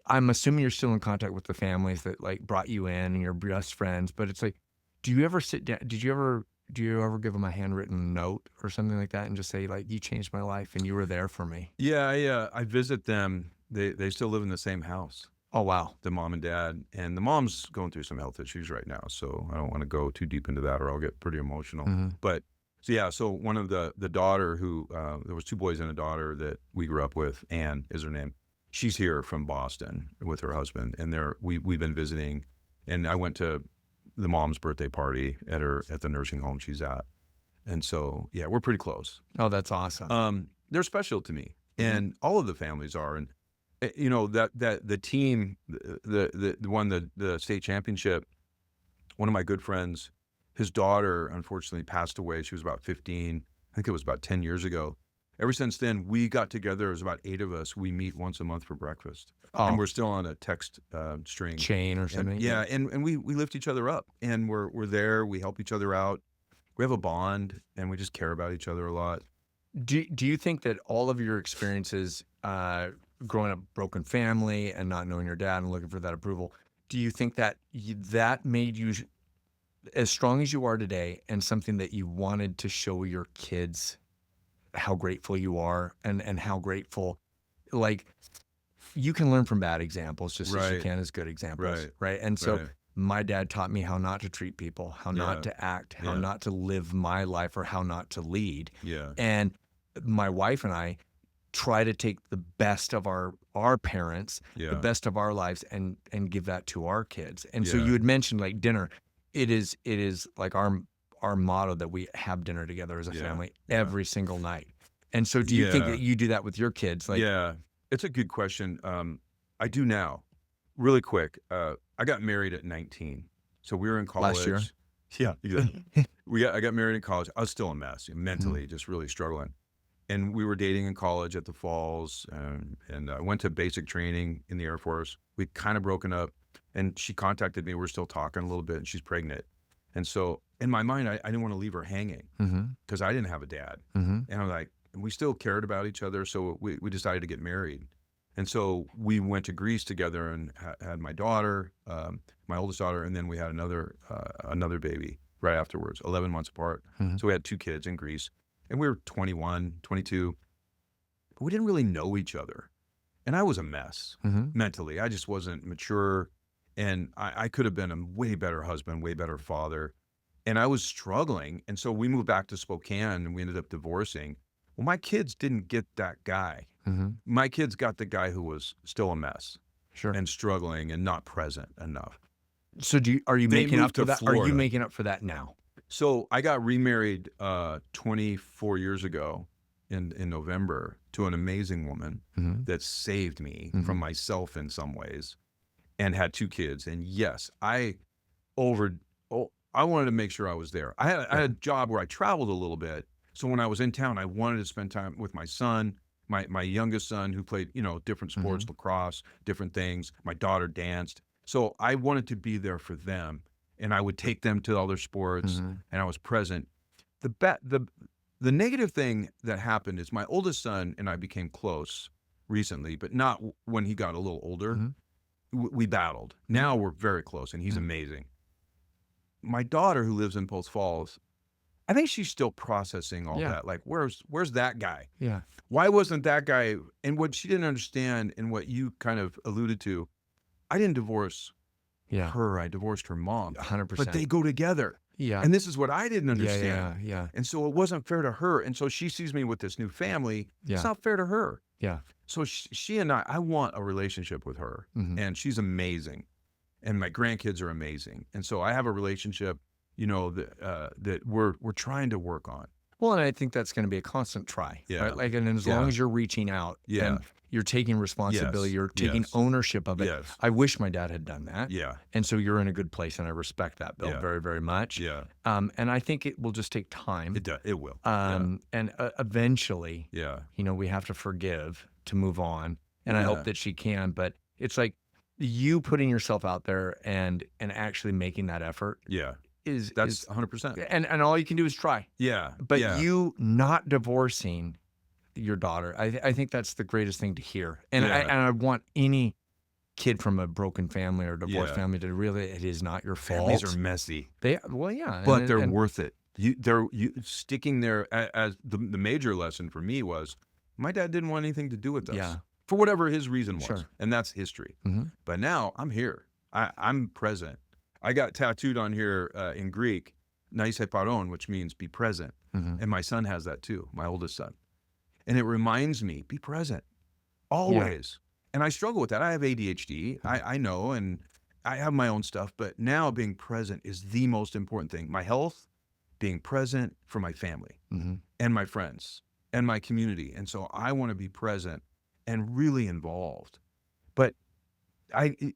I'm assuming you're still in contact with the families that like brought you in and your best friends, but it's like, do you ever sit down? Do you ever give them a handwritten note or something like that and just say, like, you changed my life and you were there for me? Yeah, I visit them. They still live in the same house. Oh, wow. The mom and dad. And the mom's going through some health issues right now, so I don't want to go too deep into that or I'll get pretty emotional. But so one of the daughter who, there was 2 boys and a daughter that we grew up with, Anne is her name. She's here from Boston with her husband, and we've been visiting, and I went to the mom's birthday party at the nursing home she's at. And so, yeah, we're pretty close. Oh, that's awesome. They're special to me, and all of the families are. And that the team, the won the state championship. One of my good friends, his daughter unfortunately passed away. She was about 15. I think it was about 10 years ago. Ever since then, we got together. There's about 8 of us. We meet once a month for breakfast. And we're still on a text string. Chain or something. And we lift each other up, and we're there. We help each other out. We have a bond, and we just care about each other a lot. Do you think that all of your experiences, growing up broken family and not knowing your dad and looking for that approval, do you think that that made you as strong as you are today, and something that you wanted to show your kids how grateful you are, and how grateful, like, you can learn from bad examples just as you can as good examples, right? And so my dad taught me how not to treat people, how not to act, how not to live my life, or how not to lead. And my wife and I try to take the best of our parents, the best of our lives, and give that to our kids. And so you had mentioned, like, dinner. It is like our motto that we have dinner together as a family every single night. And so do you think that you do that with your kids? Like, it's a good question. I do now. Really quick. I got married at 19. So we were in college. Last year? Yeah, exactly. I got married in college. I was still a mess, mentally, just really struggling. And we were dating in college at the Falls, and I went to basic training in the Air Force. We'd kind of broken up, and she contacted me. We're still talking a little bit, and she's pregnant. And so in my mind, I didn't want to leave her hanging because I didn't have a dad. And I'm like, we still cared about each other, so we decided to get married. And so we went to Greece together and had my daughter, my oldest daughter, and then we had another baby right afterwards, 11 months apart. So we had 2 kids in Greece, and we were 21, 22, but we didn't really know each other. And I was a mess mentally. I just wasn't mature, and I could have been a way better husband, way better father. And I was struggling. And so we moved back to Spokane and we ended up divorcing. Well, my kids didn't get that guy. My kids got the guy who was still a mess Sure. and struggling and not present enough. So are you They making up moved for to that? Are you Florida. making up for that now? So I got remarried 24 years ago in November to an amazing woman that saved me from myself in some ways and had 2 kids. And yes, I wanted to make sure I was there. I had a job where I traveled a little bit. So when I was in town, I wanted to spend time with my son, my youngest son who played, different sports, lacrosse, different things. My daughter danced. So I wanted to be there for them. And I would take them to other sports and I was present. The negative thing that happened is my oldest son and I became close recently, but not when he got a little older. We battled. Now we're very close and he's amazing. My daughter who lives in Post Falls, I think she's still processing all that. Like, where's that guy? Yeah. Why wasn't that guy? And what she didn't understand and what you kind of alluded to, I didn't divorce her. I divorced her mom. 100%. But they go together. Yeah. And this is what I didn't understand. Yeah. And so it wasn't fair to her. And so she sees me with this new family. Yeah. It's not fair to her. Yeah. So she and I want a relationship with her. And she's amazing. And my grandkids are amazing. And so I have a relationship, that we're trying to work on. Well, and I think that's going to be a constant try. Yeah. Right? Like, and as long as you're reaching out and you're taking responsibility, you're taking ownership of it. Yes. I wish my dad had done that. Yeah. And so you're in a good place, and I respect that, Bill, very, very much. Yeah. And I think it will just take time. It will. And eventually, Yeah. we have to forgive to move on. And I hope that she can. But it's like you putting yourself out there and actually making that effort. Yeah. That's 100%. And all you can do is try. Yeah. But you not divorcing your daughter, I think that's the greatest thing to hear. And I want any kid from a broken family or divorced family to really, it is not your fault. Families are messy. But they're worth it. They're sticking there as the major lesson for me was my dad didn't want anything to do with us. Yeah. For whatever his reason was. Sure. And that's history. But now I'm here. I'm present. I got tattooed on here in Greek, naise paron, which means be present. And my son has that too, my oldest son. And it reminds me, be present, always. And I struggle with that. I have ADHD, I know, and I have my own stuff, but now being present is the most important thing. My health, being present for my family and my friends and my community. And so I want to be present and really involved. But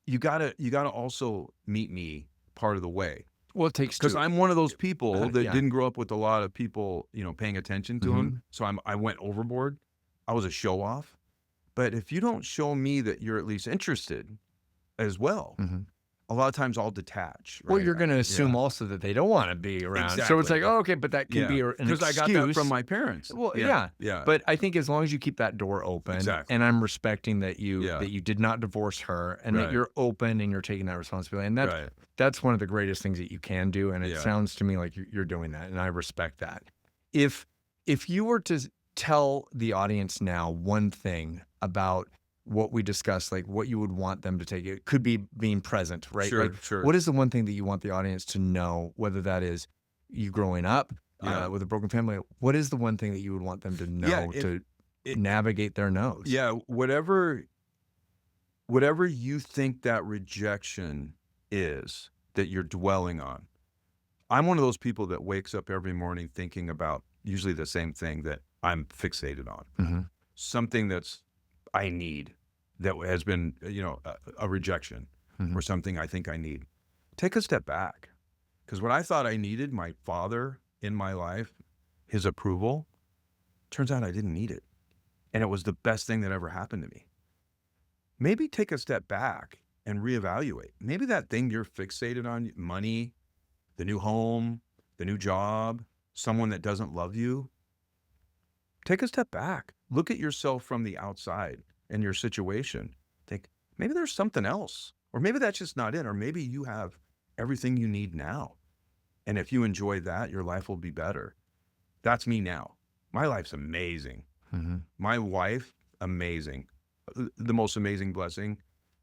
you gotta also meet me part of the way. Well, it takes because two. I'm one of those people that didn't grow up with a lot of people, paying attention to him. So I went overboard. I was a show off. But if you don't show me that you're at least interested as well, a lot of times I'll detach. Right? Well, you're going to assume also that they don't want to be around. So it's Exactly. like, oh, okay, but that can be an excuse. Because I got that from my parents. Well, Yeah. But I think as long as you keep that door open, and I'm respecting that you did not divorce her, and that you're open and you're taking that responsibility, and that's one of the greatest things that you can do. And it sounds to me like you're doing that, and I respect that. If you were to tell the audience now one thing about what we discussed, like what you would want them to take, it could be being present, right? Sure, like, sure. What is the one thing that you want the audience to know, whether that is you growing up with a broken family? What is the one thing that you would want them to know to navigate their no's? Yeah, whatever you think that rejection is that you're dwelling on. I'm one of those people that wakes up every morning thinking about usually the same thing that I'm fixated on. Something that's I need that has been, a rejection or something I think I need. Take a step back. Because what I thought I needed, my father in my life, his approval, turns out I didn't need it. And it was the best thing that ever happened to me. Maybe take a step back and reevaluate. Maybe that thing you're fixated on, money, the new home, the new job, someone that doesn't love you, take a step back. Look at yourself from the outside and your situation. Think, maybe there's something else. Or maybe that's just not it. Or maybe you have everything you need now. And if you enjoy that, your life will be better. That's me now. My life's amazing. My wife, amazing. The most amazing blessing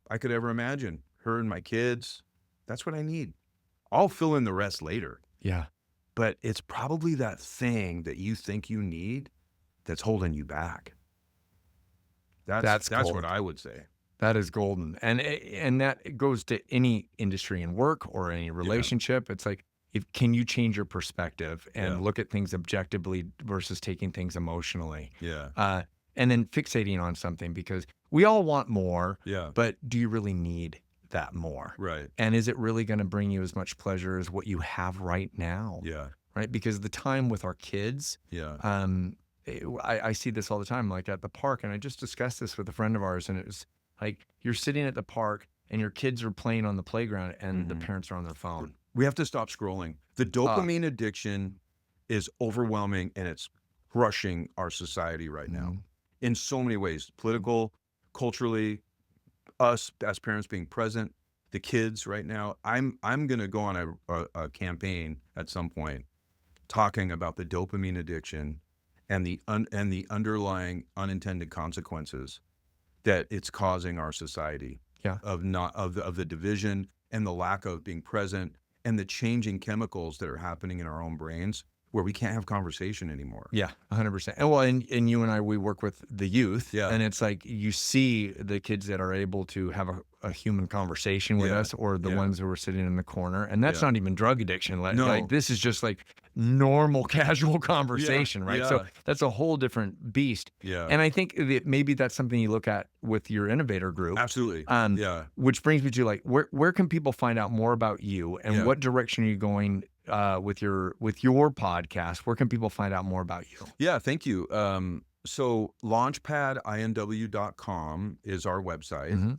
I could ever imagine. Her and my kids, that's what I need. I'll fill in the rest later. Yeah. but it's probably that thing that you think you need that's holding you back. That's gold. what I would say. That is golden. And that goes to any industry in work or any relationship. It's like, can you change your perspective and look at things objectively versus taking things emotionally? Yeah. And then fixating on something, because we all want more, Yeah. but do you really need that more? Right. And is it really going to bring you as much pleasure as what you have right now? Yeah. Right? Because the time with our kids, Yeah. I see this all the time, like at the park, and I just discussed this with a friend of ours, and it was like, you're sitting at the park and your kids are playing on the playground and the parents are on their phone. We have to stop scrolling. The dopamine addiction is overwhelming, and it's crushing our society right now in so many ways, political, culturally, us as parents being present, the kids right now. I'm going to go on a campaign at some point talking about the dopamine addiction and the underlying unintended consequences that it's causing our society. Of the division and the lack of being present and the changing chemicals that are happening in our own brains where we can't have conversation anymore. Yeah, 100%. And well, and you and I, we work with the youth, and it's like, you see the kids that are able to have a human conversation with us, or the ones who are sitting in the corner. And that's not even drug addiction. Like this is just like normal, casual conversation, right? So that's a whole different beast. Yeah. And I think that maybe that's something you look at with your innovator group. Absolutely. Which brings me to, like, where can people find out more about you, and what direction are you going with your podcast? Where can people find out more about you? Yeah, thank you. So launchpadinw.com is our website.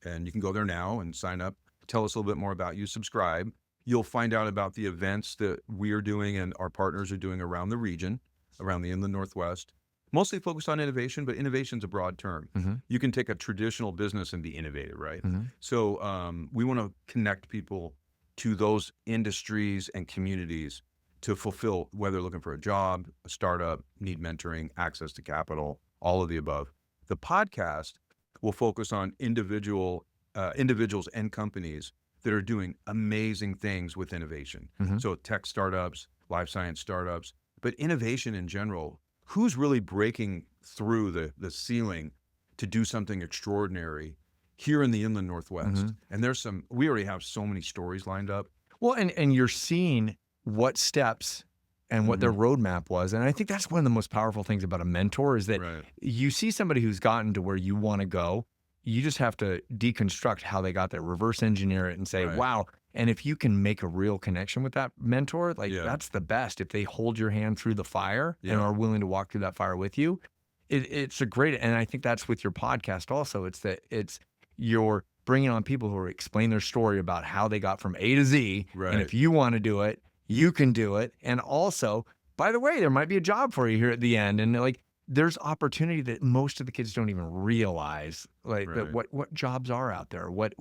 And you can go there now and sign up, tell us a little bit more about you, subscribe. You'll find out about the events that we are doing and our partners are doing around the region, around the Inland Northwest, mostly focused on innovation, but innovation's a broad term. You can take a traditional business and be innovative, right? So we want to connect people to those industries and communities to fulfill, whether looking for a job, a startup, need mentoring, access to capital, all of the above. The podcast will focus on individuals and companies that are doing amazing things with innovation. So tech startups, life science startups, but innovation in general. Who's really breaking through the ceiling to do something extraordinary here in the Inland Northwest? And we already have so many stories lined up. Well, and you're seeing what steps and what their roadmap was. And I think that's one of the most powerful things about a mentor, is that you see somebody who's gotten to where you want to go. You just have to deconstruct how they got there, reverse engineer it, and say, wow. And if you can make a real connection with that mentor, like that's the best. If they hold your hand through the fire and are willing to walk through that fire with you, it's a great, and I think that's with your podcast also. It's you're bringing on people who are explaining their story about how they got from A to Z. And if you want to do it, you can do it. And also, by the way, there might be a job for you here at the end. And like, there's opportunity that most of the kids don't even realize, like that what jobs are out there, what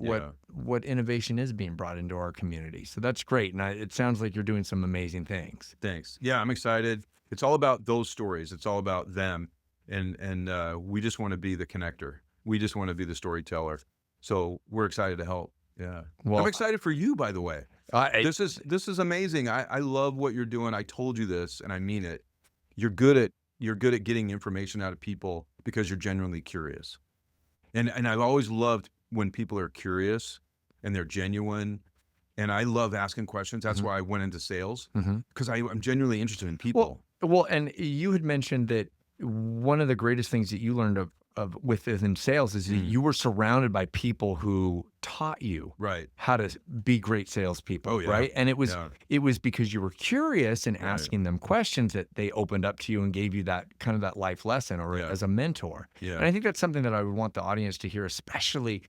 innovation is being brought into our community. So that's great. And it sounds like you're doing some amazing things. Thanks. Yeah, I'm excited. It's all about those stories. It's all about them. And we just want to be the connector. We just want to be the storyteller. So we're excited to help. Yeah. Well, I'm excited for you, by the way. This is amazing. I love what you're doing. I told you this, and I mean it. You're good at getting information out of people because you're genuinely curious. And I've always loved when people are curious and they're genuine. And I love asking questions. That's why I went into sales, because I'm genuinely interested in people. Well, and you had mentioned that one of the greatest things that you learned of within sales is that you were surrounded by people who taught you how to be great salespeople, right? And it was because you were curious and asking them questions that they opened up to you and gave you that kind of that life lesson, or as a mentor. And I think that's something that I would want the audience to hear, especially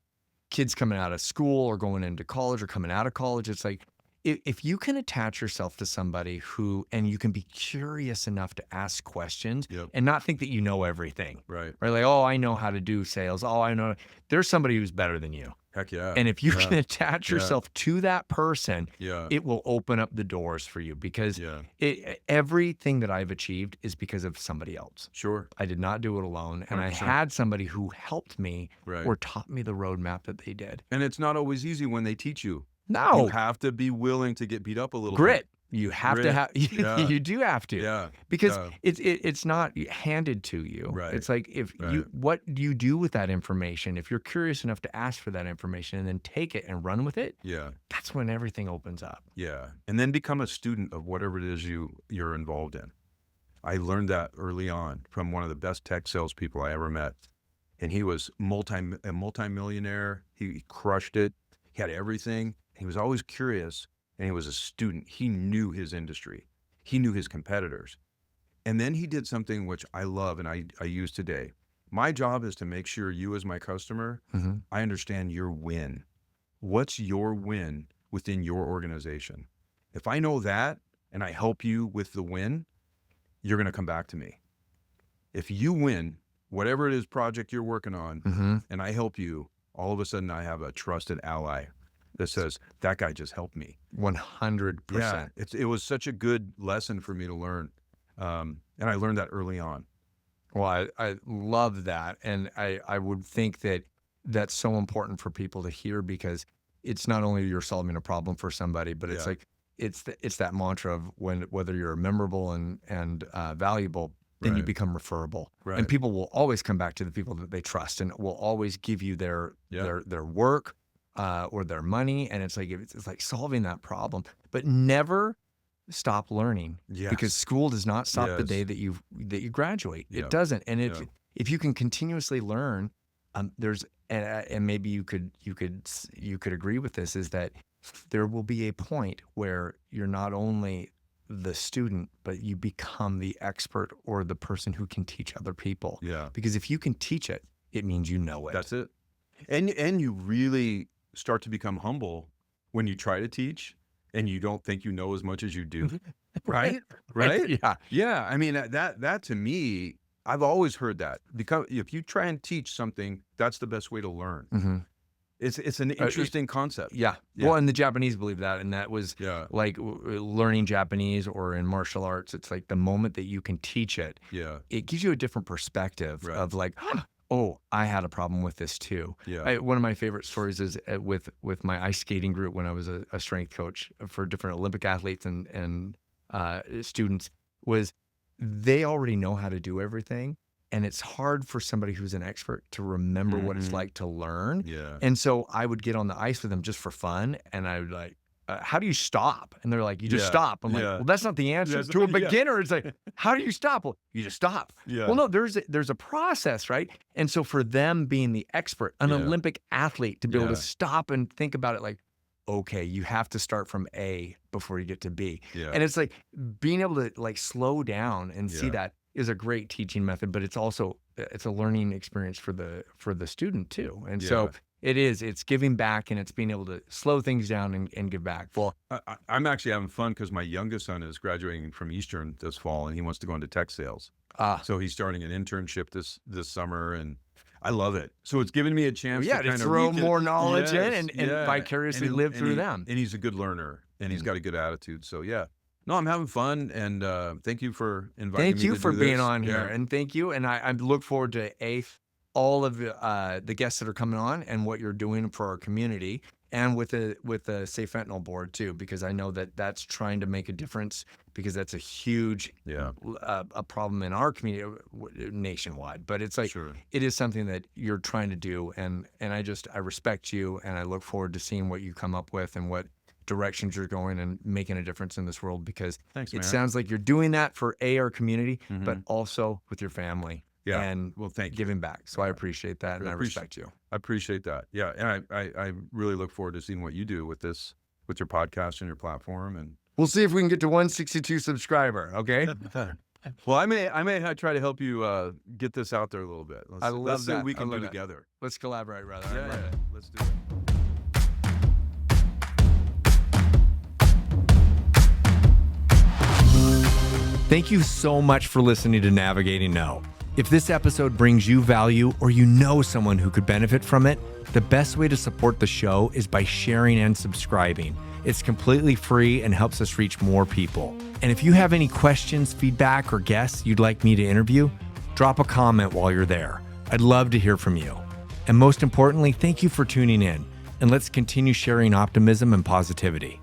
kids coming out of school or going into college or coming out of college. It's like, if you can attach yourself to somebody and you can be curious enough to ask questions and not think that you know everything, right? Like, oh, I know how to do sales. Oh, I know. There's somebody who's better than you. Heck yeah. And if you can attach yourself to that person, it will open up the doors for you, because everything that I've achieved is because of somebody else. Sure. I did not do it alone. 100%. And I had somebody who helped me or taught me the roadmap that they did. And it's not always easy when they teach you. No. You have to be willing to get beat up a little Grit. bit. You have to Grit. have, Yeah. you do have to, Yeah. because Yeah. it's not handed to you. Right. It's like what do you do with that information? If you're curious enough to ask for that information and then take it and run with it, Yeah. that's when everything opens up. Yeah. And then become a student of whatever it is you're involved in. I learned that early on from one of the best tech salespeople I ever met. And he was a multimillionaire. He crushed it. He had everything. He was always curious, and he was a student. He knew his industry. He knew his competitors. And then he did something which I love and I use today. My job is to make sure you as my customer, I understand your win. What's your win within your organization? If I know that and I help you with the win, you're going to come back to me. If you win, whatever it is project you're working on, and I help you, all of a sudden I have a trusted ally that says, that guy just helped me. 100%. Yeah, it was such a good lesson for me to learn. And I learned that early on. Well, I love that. And I would think that that's so important for people to hear, because it's not only you're solving a problem for somebody, but it's like, it's that mantra of whether you're memorable and valuable, then you become referable. Right. And people will always come back to the people that they trust, and will always give you their work or their money. And it's like solving that problem, but never stop learning. Yes. Because school does not stop the day that you graduate. It doesn't. And if you can continuously learn, and maybe you could agree with this, is that there will be a point where you're not only the student, but you become the expert or the person who can teach other people. Yeah. Because if you can teach it, it means you know it. That's it. And you really start to become humble when you try to teach and you don't think you know as much as you do. Right? Right? Yeah. Yeah. I mean, that to me, I've always heard that. Because if you try and teach something, that's the best way to learn. It's an interesting concept. Yeah. Well, and the Japanese believe that, and that was like learning Japanese or in martial arts. It's like the moment that you can teach it, it gives you a different perspective of like, oh, I had a problem with this too. Yeah. One of my favorite stories is with my ice skating group when I was a strength coach for different Olympic athletes and students, was they already know how to do everything. And it's hard for somebody who's an expert to remember what it's like to learn. Yeah. And so I would get on the ice with them just for fun. And I would like, how do you stop? And they're like, you just stop. I'm like, well, that's not the answer. To a beginner, it's like, how do you stop? Well, you just stop. Yeah. Well, no, there's a process, right? And so for them being the expert, an Olympic athlete, to be able to stop and think about it like, okay, you have to start from A before you get to B. Yeah. And it's like being able to like slow down and see that is a great teaching method, but it's a learning experience for the student too. And so it's giving back, and it's being able to slow things down and give back. Well, I'm actually having fun because my youngest son is graduating from Eastern this fall, and he wants to go into tech sales. So he's starting an internship this summer, and I love it. So it's giving me a chance to kind of throw more knowledge in and vicariously live through them. And he's a good learner, and he's got a good attitude. So no, I'm having fun, and thank you for inviting me. Thank you for being on here, Yeah. and thank you. And I look forward to all of the guests that are coming on and what you're doing for our community, and with the Safe Fentanyl board too, because I know that's trying to make a difference, because that's a huge a problem in our community nationwide. But it's like it is something that you're trying to do, and I respect you, and I look forward to seeing what you come up with and what directions you're going and making a difference in this world, because it sounds like you're doing that for our community, but also with your family. Yeah. And thank you. Giving back. So I appreciate that, and I respect you. I appreciate that. Yeah. And I really look forward to seeing what you do with your podcast and your platform. And we'll see if we can get to 162 subscriber. Okay. Well, I may try to help you get this out there a little bit. Let's see what we can do together. Let's collaborate, rather. Yeah. Let's do it. Thank you so much for listening to Navigating No. If this episode brings you value, or you know someone who could benefit from it, the best way to support the show is by sharing and subscribing. It's completely free and helps us reach more people. And if you have any questions, feedback, or guests you'd like me to interview, drop a comment while you're there. I'd love to hear from you. And most importantly, thank you for tuning in, and let's continue sharing optimism and positivity.